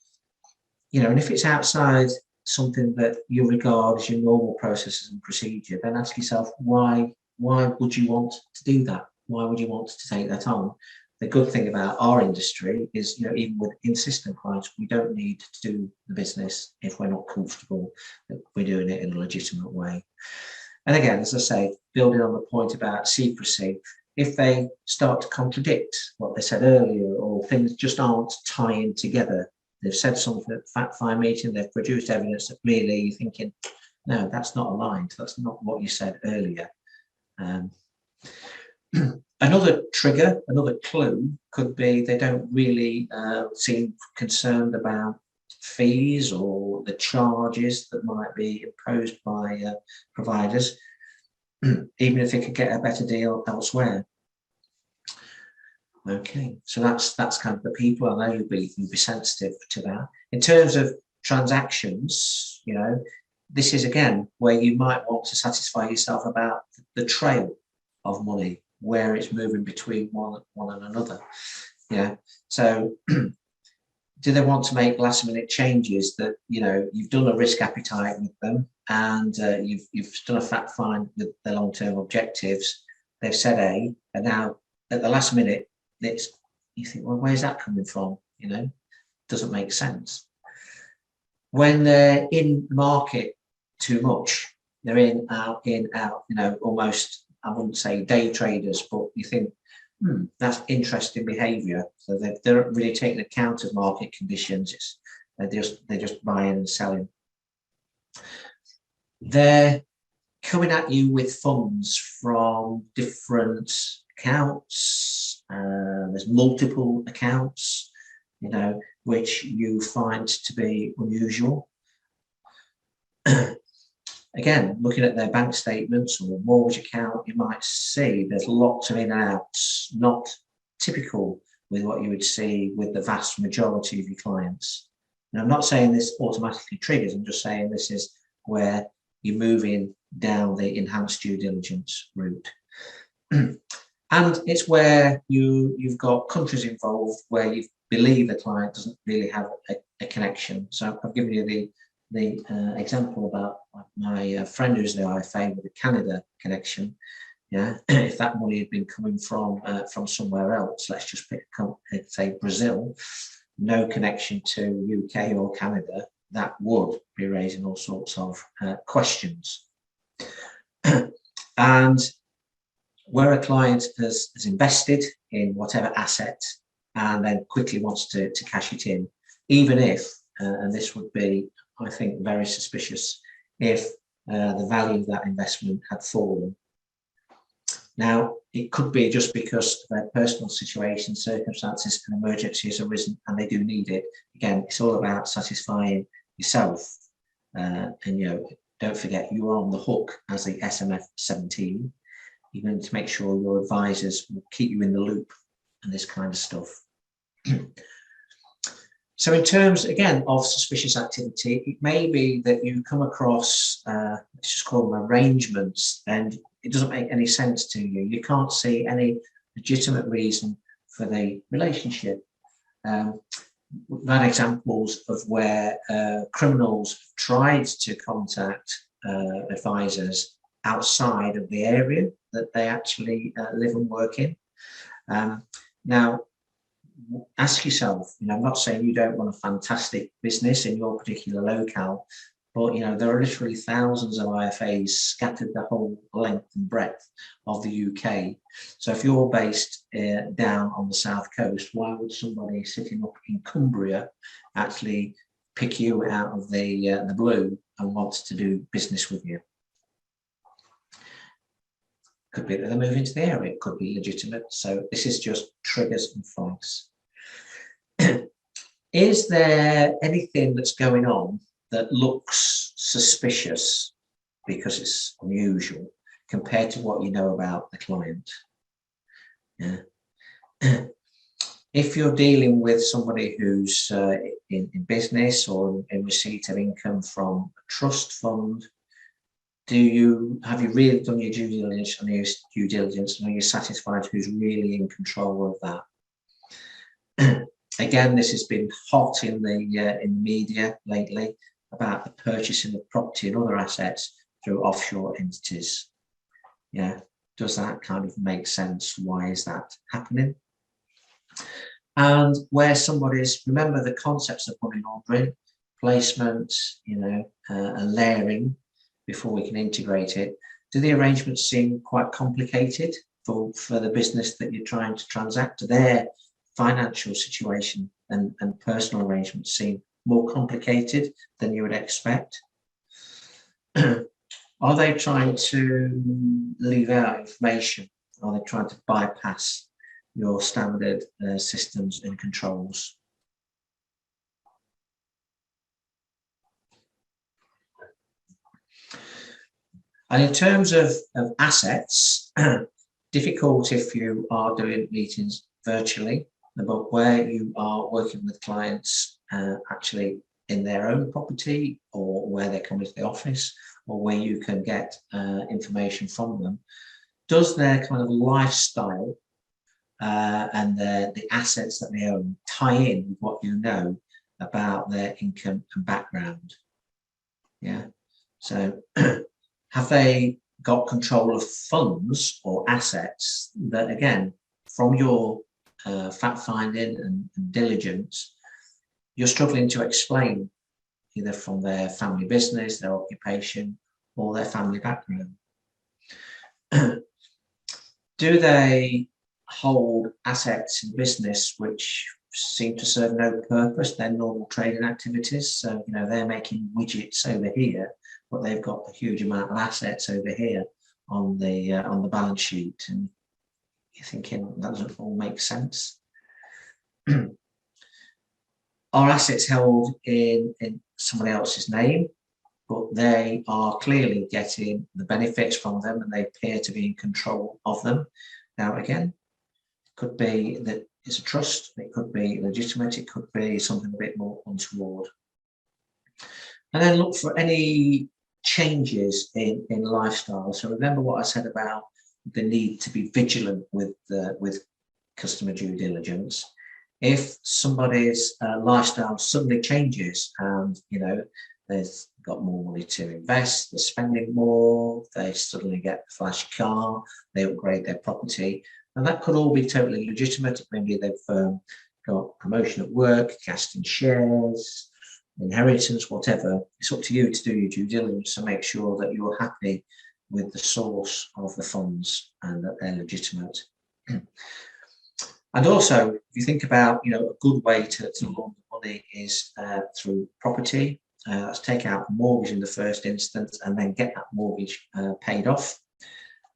if it's outside something that you regard as your normal processes and procedure, then ask yourself, why would you want to do that? Why would you want to take that on? The good thing about our industry is, even with insistent clients, we don't need to do the business if we're not comfortable that we're doing it in a legitimate way. And again, as I say, building on the point about secrecy, if they start to contradict what they said earlier, or things just aren't tying together, they've said something at the fact find meeting, they've produced evidence that really you're thinking, no, that's not aligned, that's not what you said earlier. Another trigger, another clue could be they don't really seem concerned about fees or the charges that might be imposed by providers, even if they could get a better deal elsewhere. Okay, so that's kind of the people. I know you'll be sensitive to that. In terms of transactions, this is again where you might want to satisfy yourself about the trail of money, where it's moving between one and another. So do they want to make last minute changes that you've done a risk appetite with them, and you've done a fact find with their long-term objectives, they've said A, and now at the last minute you think, well, where's that coming from? Doesn't make sense. When they're in the market too much, they're in out, almost, I wouldn't say day traders, but you think, that's interesting behavior. So they're really taking account of market conditions. They're just buying and selling. They're coming at you with funds from different accounts. There's multiple accounts, which you find to be unusual. again, looking at their bank statements or mortgage account, you might see there's lots of in and outs, not typical with what you would see with the vast majority of your clients. And I'm not saying this automatically triggers, I'm just saying this is where you're moving down the enhanced due diligence route. And it's where you've got countries involved where you believe the client doesn't really have a connection. So I've given you the example about my friend who's the IFA with a Canada connection. Yeah, if that money had been coming from somewhere else, let's just pick say Brazil, no connection to UK or Canada, that would be raising all sorts of questions. And where a client has invested in whatever asset and then quickly wants to cash it in, even if, and this would be, I think, very suspicious, if the value of that investment had fallen. Now, it could be just because of their personal situation, circumstances, and emergency has arisen and they do need it. Again, it's all about satisfying yourself. And, don't forget, you are on the hook as the SMF17. You're going to make sure your advisors will keep you in the loop and this kind of stuff. So in terms, again, of suspicious activity, it may be that you come across, let's just call them arrangements, and it doesn't make any sense to you. You can't see any legitimate reason for the relationship. We've had examples of where criminals tried to contact advisors outside of the area that they actually live and work in. Now, ask yourself, I'm not saying you don't run a fantastic business in your particular locale, but there are literally thousands of IFAs scattered the whole length and breadth of the UK. So if you're based down on the south coast, why would somebody sitting up in Cumbria actually pick you out of the blue and want to do business with you? Could be that they're moving to the area, it could be legitimate. So this is just triggers and flags. Is there anything that's going on that looks suspicious because it's unusual compared to what you know about the client? Yeah. If you're dealing with somebody who's in business or in receipt of income from a trust fund, have you really done your due diligence and are you satisfied who's really in control of that? Again, this has been hot in the media lately about the purchasing of property and other assets through offshore entities. Yeah, does that kind of make sense? Why is that happening? And where somebody's, remember the concepts of money laundering, placement, and layering before we can integrate it. Do the arrangements seem quite complicated for the business that you're trying to transact? Do their financial situation and personal arrangements seem more complicated than you would expect? Are they trying to leave out information? Are they trying to bypass your standard systems and controls? And in terms of assets, difficult if you are doing meetings virtually, but where you are working with clients actually in their own property or where they come into the office or where you can get information from them, does their kind of lifestyle and the assets that they own tie in with what you know about their income and background? Yeah, so have they got control of funds or assets that, again, from your fact finding and diligence, you're struggling to explain, either from their family business, their occupation, or their family background? Do they hold assets in business which seem to serve no purpose, their normal trading activities? So, they're making widgets over here, but they've got a huge amount of assets over here on the balance sheet, and you're thinking that doesn't all make sense. Are assets held in somebody else's name? but they are clearly getting the benefits from them and they appear to be in control of them. Now, again, it could be that it's a trust, it could be legitimate, it could be something a bit more untoward. And then look for any changes in lifestyle. So remember what I said about the need to be vigilant with customer due diligence. If somebody's lifestyle suddenly changes and, you know, they've got more money to invest, they're spending more, they suddenly get a flash car, they upgrade their property, and that could all be totally legitimate. Maybe they've got promotion at work, casting shares, inheritance, whatever. It's up to you to do your due diligence to make sure that you're happy with the source of the funds and that they're legitimate. And also, if you think about, you know, a good way to launder money is through property. Let's take out a mortgage in the first instance and then get that mortgage paid off.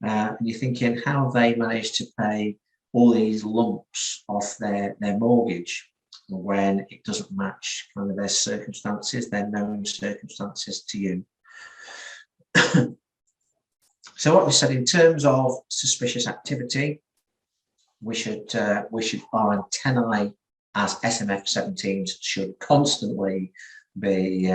And you're thinking, how have they managed to pay all these lumps off their mortgage when it doesn't match kind of their circumstances, their known circumstances to you? So what we said in terms of suspicious activity, we should our antennae as SMF17s should constantly be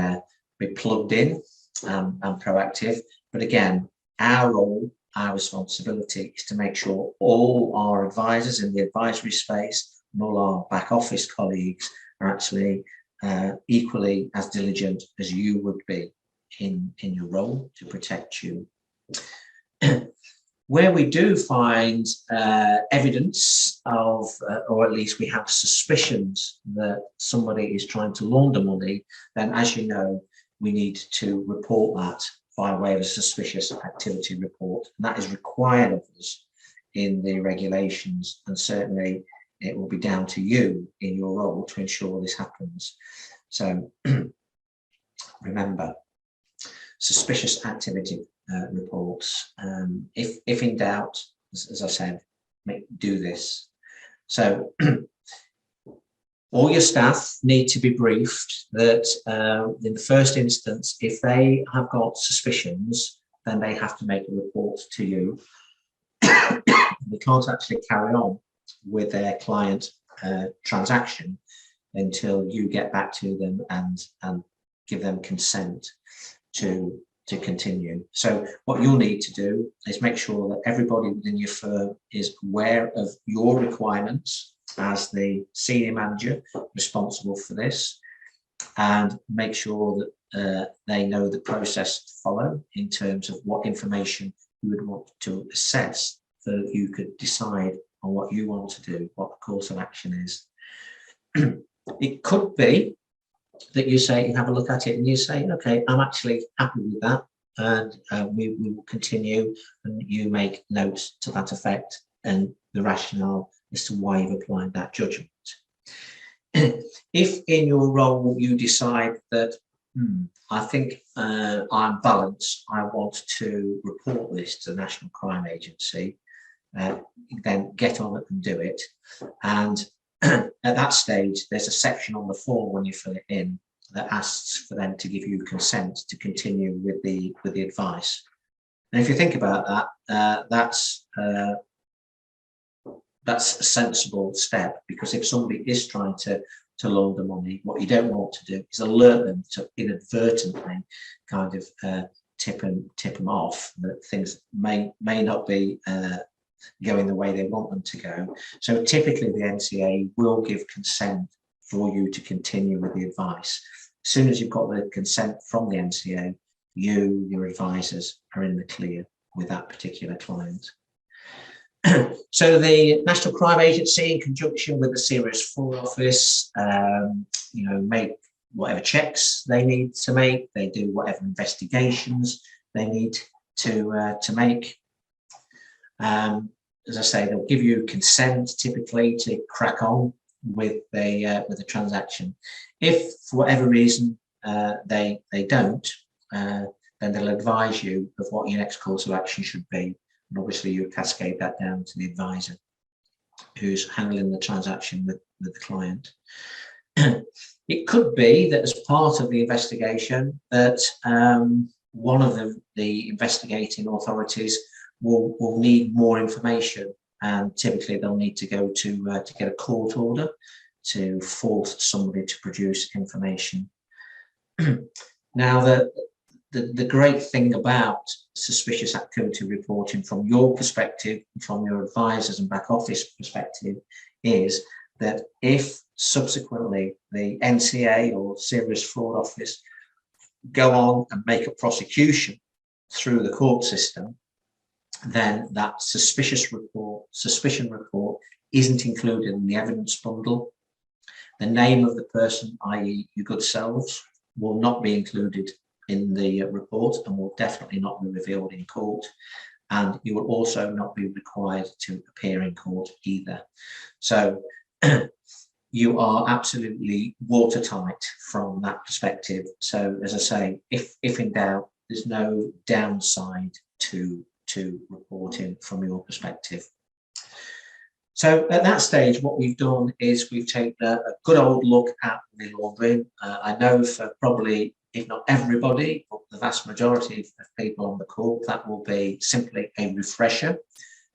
plugged in and proactive. But again, our role, our responsibility is to make sure all our advisors in the advisory space and all our back office colleagues are actually equally as diligent as you would be in your role to protect you. Where we do find evidence of, or at least we have suspicions that somebody is trying to launder money, then as you know, we need to report that by way of a suspicious activity report. And that is required of us in the regulations, and certainly it will be down to you in your role to ensure this happens. So remember, suspicious activity reports. If in doubt, as I said, do this. So all your staff need to be briefed that in the first instance, if they have got suspicions, then they have to make a report to you. They can't actually carry on with their client transaction until you get back to them and give them consent to continue. So what you'll need to do is make sure that everybody within your firm is aware of your requirements as the senior manager responsible for this, and make sure that they know the process to follow in terms of what information you would want to assess so that you could decide on what you want to do, what the course of action is. It could be that you say, you have a look at it and you say, okay, I'm actually happy with that, and we will continue, and you make notes to that effect and the rationale as to why you've applied that judgment. If in your role you decide that, I think I'm balanced, I want to report this to the National Crime Agency, then get on it and do it. And at that stage, there's a section on the form when you fill it in that asks for them to give you consent to continue with the advice. And if you think about that, that's a sensible step, because if somebody is trying to launder money, what you don't want to do is alert them to inadvertently kind of tip them off that things may not be going the way they want them to go. So typically the NCA will give consent for you to continue with the advice. As soon as you've got the consent from the NCA, your advisors are in the clear with that particular client. So the National Crime Agency, in conjunction with the Serious Fraud Office, make whatever checks they need to make. They do whatever investigations they need to make. As I say, they'll give you consent typically to crack on with the transaction. If for whatever reason they don't, then they'll advise you of what your next course of action should be. And obviously you cascade that down to the advisor who's handling the transaction with the client. It could be that as part of the investigation that one of the investigating authorities will need more information, and typically they'll need to go to get a court order to force somebody to produce information. Now, the great thing about suspicious activity reporting from your perspective, from your advisors and back office perspective, is that if subsequently the NCA or Serious Fraud Office go on and make a prosecution through the court system, then that suspicion report isn't included in the evidence bundle. The name of the person, i.e. your good selves, will not be included in the report and will definitely not be revealed in court. And you will also not be required to appear in court either. So you are absolutely watertight from that perspective. So as I say, if in doubt, there's no downside to reporting from your perspective. So at that stage, what we've done is we've taken a good old look at money laundering. I know for probably, if not everybody, but the vast majority of people on the call, that will be simply a refresher.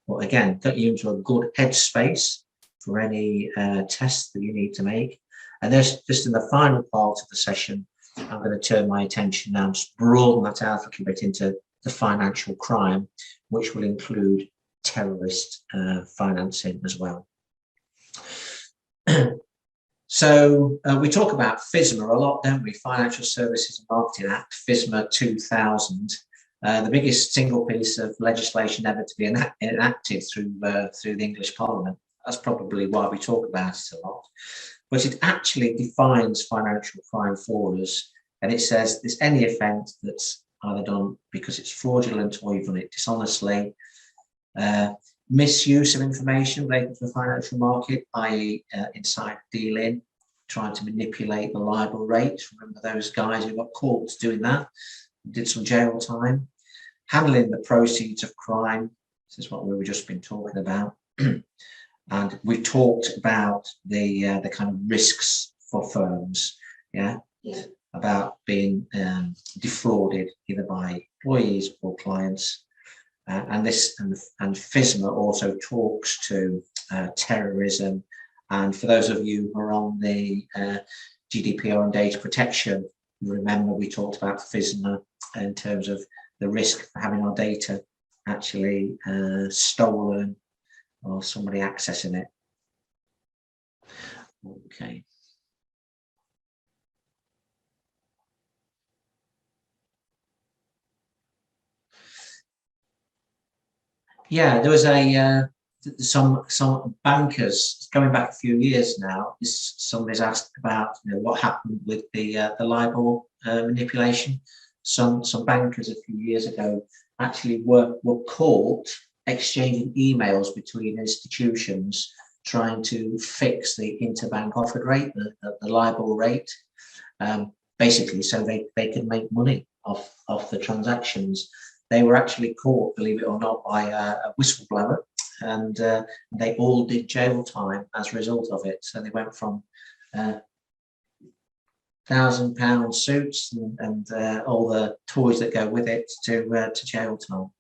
But again, get you into a good headspace for any tests that you need to make. And there's just in the final part of the session, I'm going to turn my attention now, just broaden that out a little bit into the financial crime, which will include terrorist financing as well. So we talk about FSMA a lot, don't we? Financial Services and Marketing Act, FSMA 2000, the biggest single piece of legislation ever to be enacted through the English Parliament. That's probably why we talk about it a lot. But it actually defines financial crime for us, and it says there's any offence that's either done because it's fraudulent or you've done it dishonestly, misuse of information related to the financial market, i.e. inside dealing, trying to manipulate the liable rate. Remember those guys who got caught doing that, did some jail time. Handling the proceeds of crime, this is what we were just been talking about. And we talked about the kind of risks for firms, yeah. About being defrauded either by employees or clients. And FSMA also talks to terrorism. And for those of you who are on the GDPR and data protection, you remember we talked about FSMA in terms of the risk for having our data actually stolen or somebody accessing it. Okay. Yeah, there was some bankers going back a few years now. Somebody's asked about what happened with the LIBOR manipulation. Some bankers a few years ago actually were caught exchanging emails between institutions trying to fix the interbank offered rate, the LIBOR rate, basically so they could make money off the transactions. They were actually caught, believe it or not, by a whistleblower, and they all did jail time as a result of it. So they went from £1,000 suits and all the toys that go with it to jail time.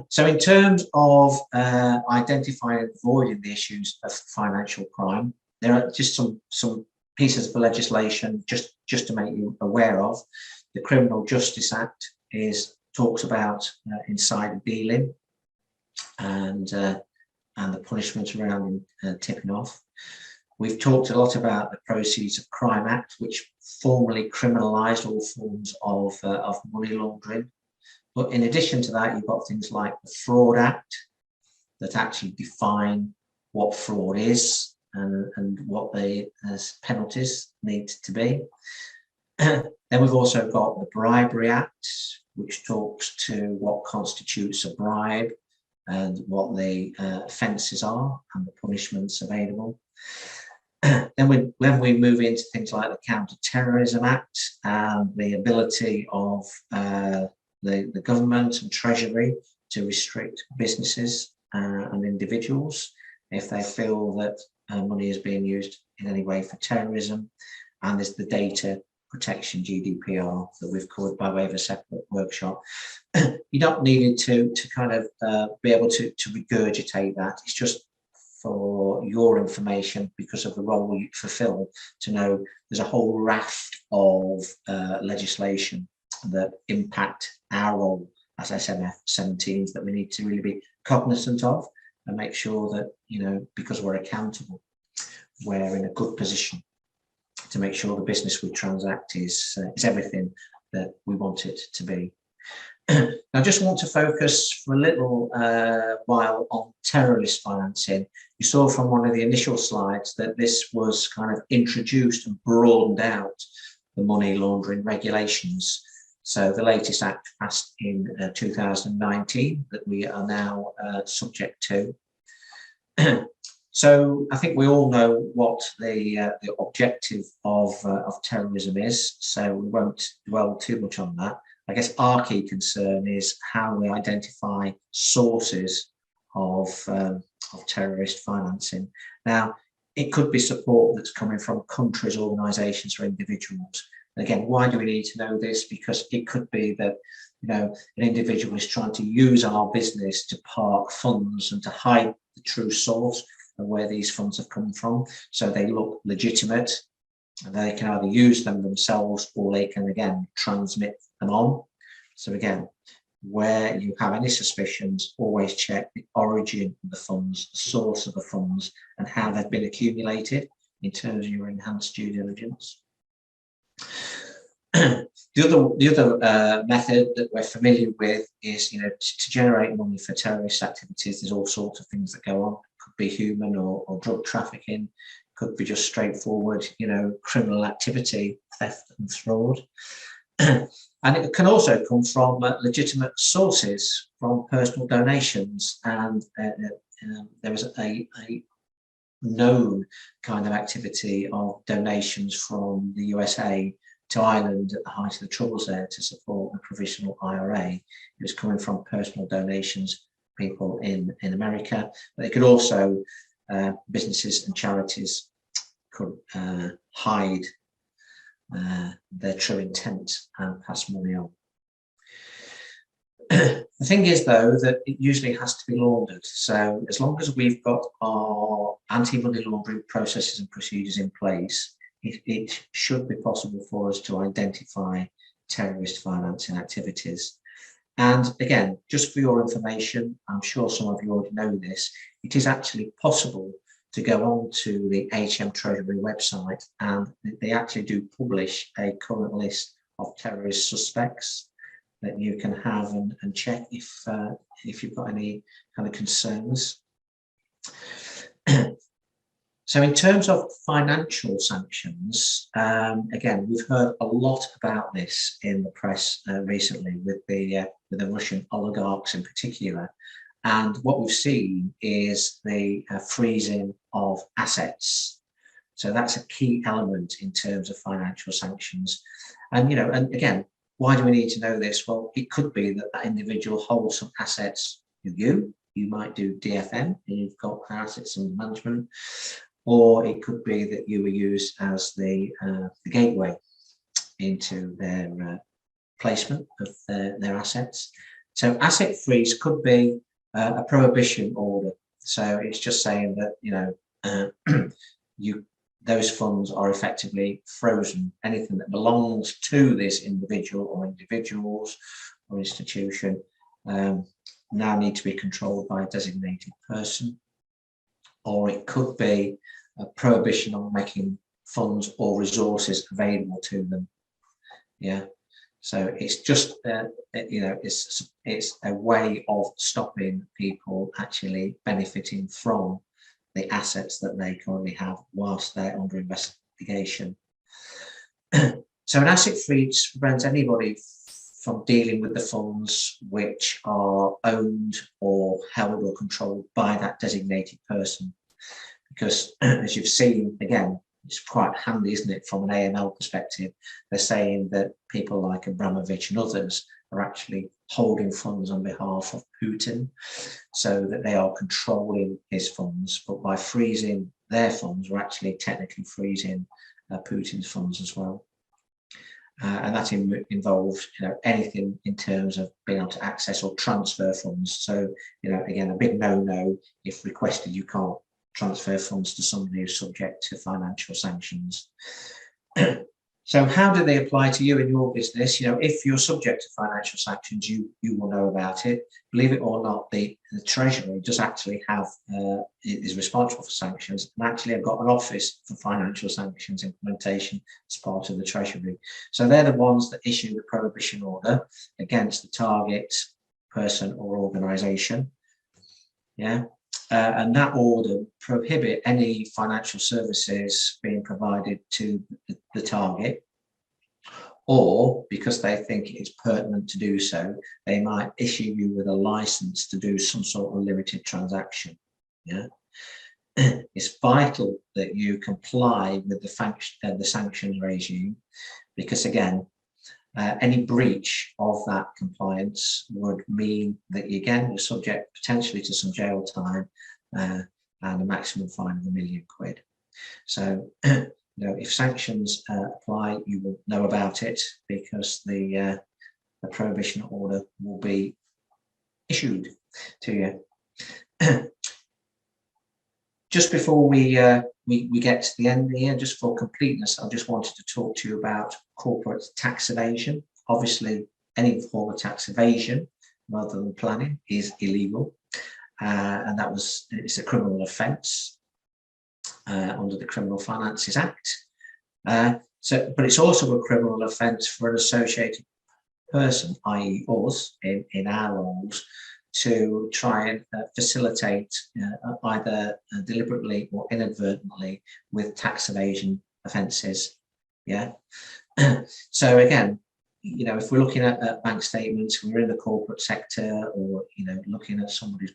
So in terms of identifying and avoiding the issues of financial crime, there are just some pieces of legislation just to make you aware of. The Criminal Justice Act talks about insider dealing and the punishments around tipping off. We've talked a lot about the Proceeds of Crime Act, which formally criminalised all forms of money laundering. But in addition to that, you've got things like the Fraud Act that actually define what fraud is and what the penalties need to be. Then we've also got the Bribery Act, which talks to what constitutes a bribe and what the offences are and the punishments available. Then when we move into things like the Counter-Terrorism Act and the ability of the government and Treasury to restrict businesses and individuals if they feel that money is being used in any way for terrorism. And there's the data protection GDPR that we've covered by way of a separate workshop. You're not needed to kind of be able to regurgitate that. It's just for your information, because of the role you fulfill, to know there's a whole raft of legislation that impact our role as SMF17s that we need to really be cognizant of and make sure that, you know, because we're accountable, we're in a good position to make sure the business we transact is everything that we want it to be. I just want to focus for a little while on terrorist financing. You saw from one of the initial slides that this was kind of introduced and broadened out the money laundering regulations. So the latest act passed in 2019 that we are now subject to. So I think we all know what the objective of terrorism is, so we won't dwell too much on that. I guess our key concern is how we identify sources of terrorist financing. Now, it could be support that's coming from countries, organisations, or individuals. And again, why do we need to know this? Because it could be that, you know, an individual is trying to use our business to park funds and to hide the true source of where these funds have come from, so they look legitimate, and they can either use them themselves or they can again transmit them on. So again, where you have any suspicions, always check the origin of the funds, the source of the funds, and how they've been accumulated in terms of your enhanced due diligence. The other method that we're familiar with is, you know, to generate money for terrorist activities. There's all sorts of things that go on. Could be human or drug trafficking, could be just straightforward, you know, criminal activity, theft and fraud. And it can also come from legitimate sources, from personal donations. And there was a known kind of activity of donations from the USA to Ireland at the height of the Troubles there to support the provisional IRA. It was coming from personal donations, people in America, but it could also, businesses and charities could hide their true intent and pass money on. The thing is, though, that it usually has to be laundered. So as long as we've got our anti-money laundering processes and procedures in place, it should be possible for us to identify terrorist financing activities. And again, just for your information, I'm sure some of you already know this, it is actually possible to go on to the HM Treasury website, and they actually do publish a current list of terrorist suspects that you can have and check if you've got any kind of concerns. So in terms of financial sanctions, again, we've heard a lot about this in the press recently with the Russian oligarchs in particular. And what we've seen is the freezing of assets. So that's a key element in terms of financial sanctions. And, you know, and again, why do we need to know this? Well, it could be that that individual holds some assets with you. You might do DFM and you've got assets under management. Or it could be that you were used as the gateway into their placement of their assets. So asset freeze could be a prohibition order. So it's just saying that, you know, those funds are effectively frozen. Anything that belongs to this individual or individuals or institution now need to be controlled by a designated person. Or it could be a prohibition on making funds or resources available to them. Yeah, so it's just you know, it's a way of stopping people actually benefiting from the assets that they currently have whilst they're under investigation. So an asset freeze prevents anybody from dealing with the funds which are owned or held or controlled by that designated person. Because as you've seen, again, it's quite handy, isn't it, from an AML perspective? They're saying that people like Abramovich and others are actually holding funds on behalf of Putin, so that they are controlling his funds. But by freezing their funds were actually technically freezing Putin's funds as well. And that involved, anything in terms of being able to access or transfer funds. So, again, a big no-no. If requested, you can't transfer funds to somebody who's subject to financial sanctions. So how do they apply to you in your business? If you're subject to financial sanctions, you will know about it. Believe it or not, the Treasury does actually have, is responsible for sanctions, and actually have got an office for financial sanctions implementation as part of the Treasury. So they're the ones that issue the prohibition order against the target person or organisation. Yeah. And that order prohibit any financial services being provided to the target, or because they think it's pertinent to do so, they might issue you with a license to do some sort of limited transaction. Yeah, it's vital that you comply with the sanctions regime, because again, any breach of that compliance would mean that you're subject potentially to some jail time and a maximum fine of £1 million. So, if sanctions apply, you will know about it, because the prohibition order will be issued to you. Just before we get to the end here, just for completeness, I just wanted to talk to you about corporate tax evasion. Obviously, any form of tax evasion rather than planning is illegal, and it's a criminal offence under the Criminal Finances Act. But it's also a criminal offence for an associated person, i.e. us, in our roles, to try and facilitate either deliberately or inadvertently with tax evasion offences. Yeah. So again, if we're looking at bank statements, we're in the corporate sector, or looking at somebody's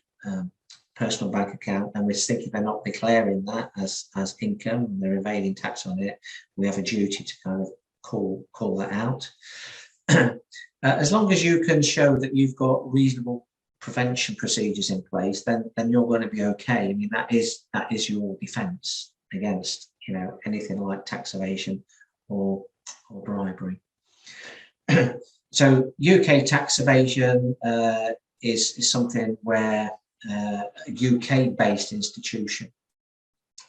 personal bank account, and we're thinking they're not declaring that as income and they're evading tax on it, we have a duty to kind of call that out. As long as you can show that you've got reasonable prevention procedures in place, then you're going to be okay. I mean, that is your defence against anything like tax evasion or bribery. So UK tax evasion is something where a UK-based institution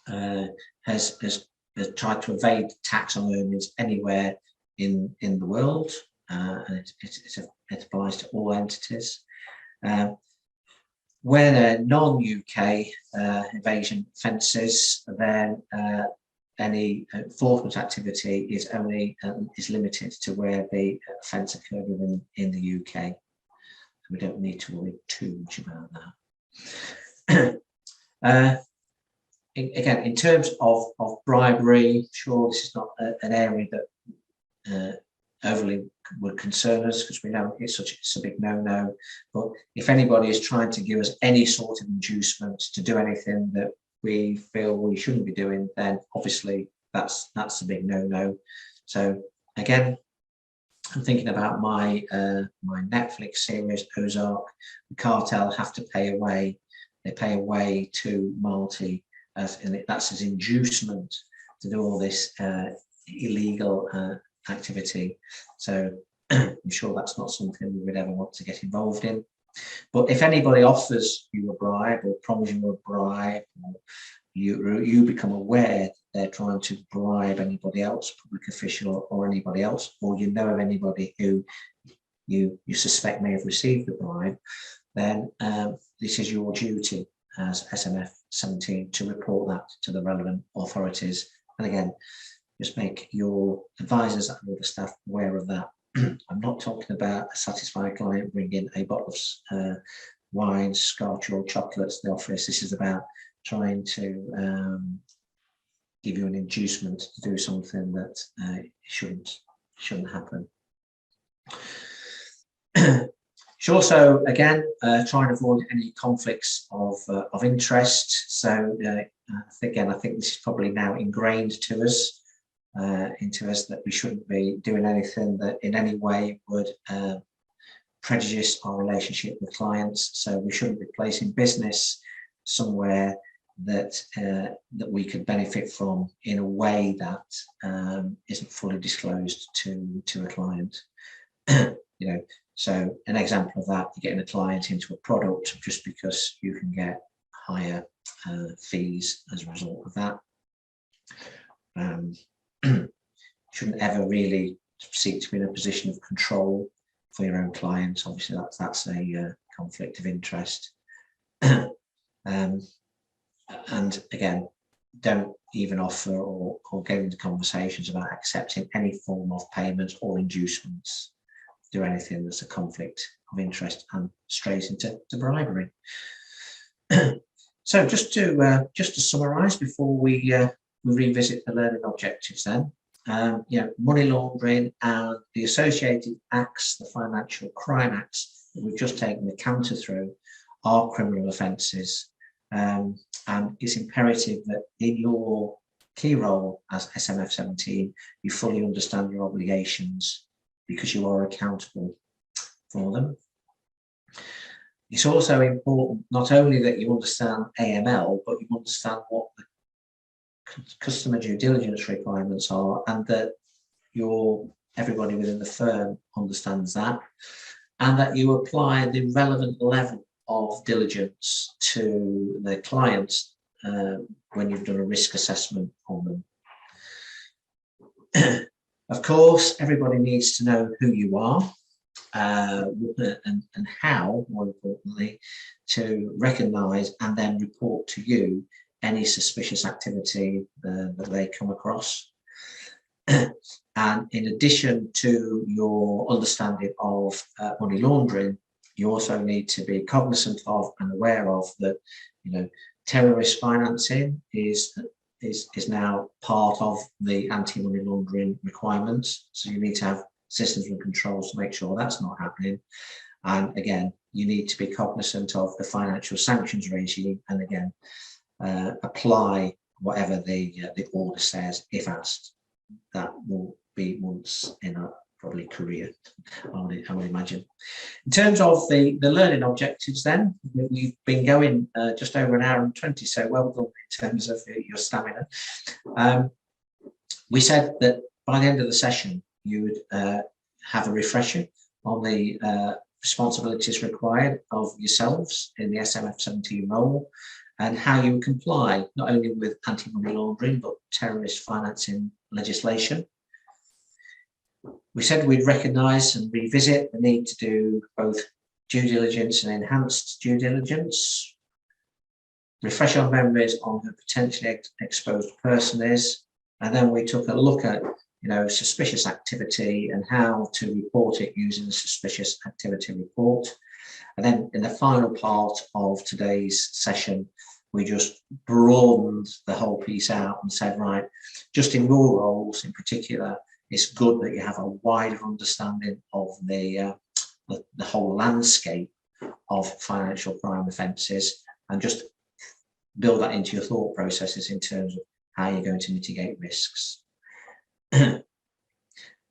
has tried to evade tax on earnings anywhere in the world, and it applies to all entities. Where they're non-UK evasion offences, then any enforcement activity is only limited to where the offence occurred in the UK. So we don't need to worry too much about that. Again, in terms of bribery, sure, this is not an area that overly would concern us, because we know it's a big no-no. But if anybody is trying to give us any sort of inducement to do anything that we feel we shouldn't be doing, then obviously that's a big no-no. So again, I'm thinking about my Netflix series Ozark. The cartel have to pay away. They pay away to Malti, and that's as inducement to do all this illegal activity. So I'm sure that's not something we would ever want to get involved in. But if anybody offers you a bribe or promises you a bribe, or you become aware that they're trying to bribe anybody else, public official or anybody else, or you know of anybody who you suspect may have received the bribe, then this is your duty as SMF17 to report that to the relevant authorities. And again, just make your advisors and all the staff aware of that. I'm not talking about a satisfied client bringing a bottle of wine, scotch or chocolates to the office. This is about trying to give you an inducement to do something that shouldn't happen. Should also, again, try and avoid any conflicts of interest. So again, I think this is probably now ingrained into us that we shouldn't be doing anything that in any way would prejudice our relationship with clients. So we shouldn't be placing business somewhere that that we could benefit from in a way that isn't fully disclosed to a client. You know, so an example of that, you're getting a client into a product just because you can get higher fees as a result of that. Shouldn't ever really seek to be in a position of control for your own clients. Obviously, that's a conflict of interest. And again, don't even offer or get into conversations about accepting any form of payments or inducements. Do anything that's a conflict of interest and strays into bribery. So just to summarise before we revisit the learning objectives, then. Money laundering and the associated acts, the financial crime acts that we've just taken the counter through, are criminal offences. And it's imperative that in your key role as SMF17, you fully understand your obligations because you are accountable for them. It's also important not only that you understand AML, but you understand what the customer due diligence requirements are, and that everybody within the firm understands that, and that you apply the relevant level of diligence to the clients when you've done a risk assessment on them. Of course, everybody needs to know who you are and how, more importantly, to recognise and then report to you any suspicious activity that they come across. And in addition to your understanding of money laundering, you also need to be cognizant of and aware of that, terrorist financing is now part of the anti-money laundering requirements. So you need to have systems and controls to make sure that's not happening. And again, you need to be cognizant of the financial sanctions regime, and again, apply whatever the order says if asked. That will be once in a probably career, I would imagine. In terms of the learning objectives, then we've been going just over an hour and 20, so well done in terms of your stamina. We said that by the end of the session you would have a refresher on the responsibilities required of yourselves in the SMF17 role, and how you comply not only with anti-money laundering but terrorist financing legislation. We said we'd recognise and revisit the need to do both due diligence and enhanced due diligence, refresh our memories on who potentially exposed person is, and then we took a look at suspicious activity and how to report it using the suspicious activity report. And then in the final part of today's session, we just broadened the whole piece out and said, right, just in your roles in particular, it's good that you have a wider understanding of the whole landscape of financial crime offences, and just build that into your thought processes in terms of how you're going to mitigate risks.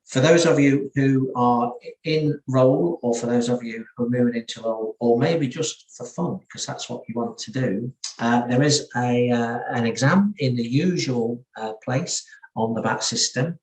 For those of you who are in role, or for those of you who are moving into role, or maybe just for fun, because that's what you want to do, there is an exam in the usual place on the back system.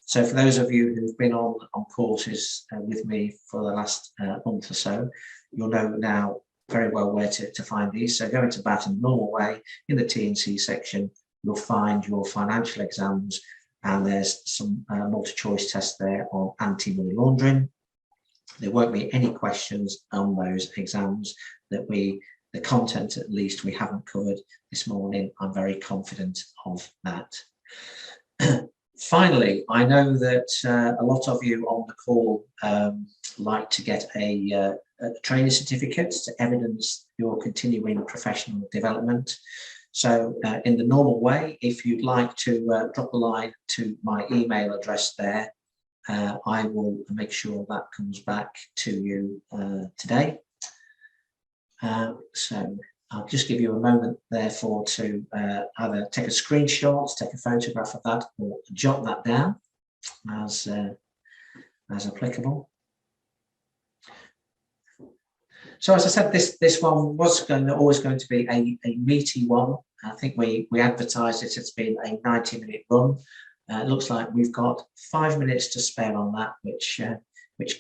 So for those of you who've been on courses with me for the last month or so, you'll know now very well where to find these. So go into BAT in the normal way. In the T&C section, you'll find your financial exams, and there's some multi-choice tests there on anti-money laundering. There won't be any questions on those exams that the content at least we haven't covered this morning. I'm very confident of that. Finally, I know that a lot of you on the call like to get a training certificate to evidence your continuing professional development. So in the normal way, if you'd like to drop a line to my email address there, I will make sure that comes back to you today. So I'll just give you a moment therefore to either take a screenshot, take a photograph of that, or jot that down as applicable. So as I said, this one was always going to be a meaty one. I think we advertised it as being a 90-minute run. It looks like we've got 5 minutes to spare on that, which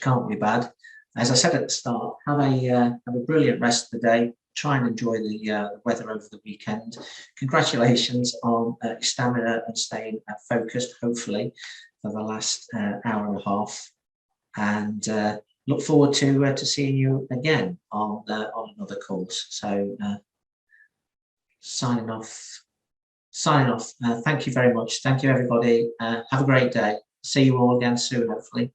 can't be bad. As I said at the start, have a brilliant rest of the day. Try and enjoy the weather over the weekend. Congratulations on your stamina and staying focused, hopefully, for the last hour and a half. And look forward to seeing you again on another course. So signing off. Thank you very much. Thank you, everybody. Have a great day. See you all again soon, hopefully.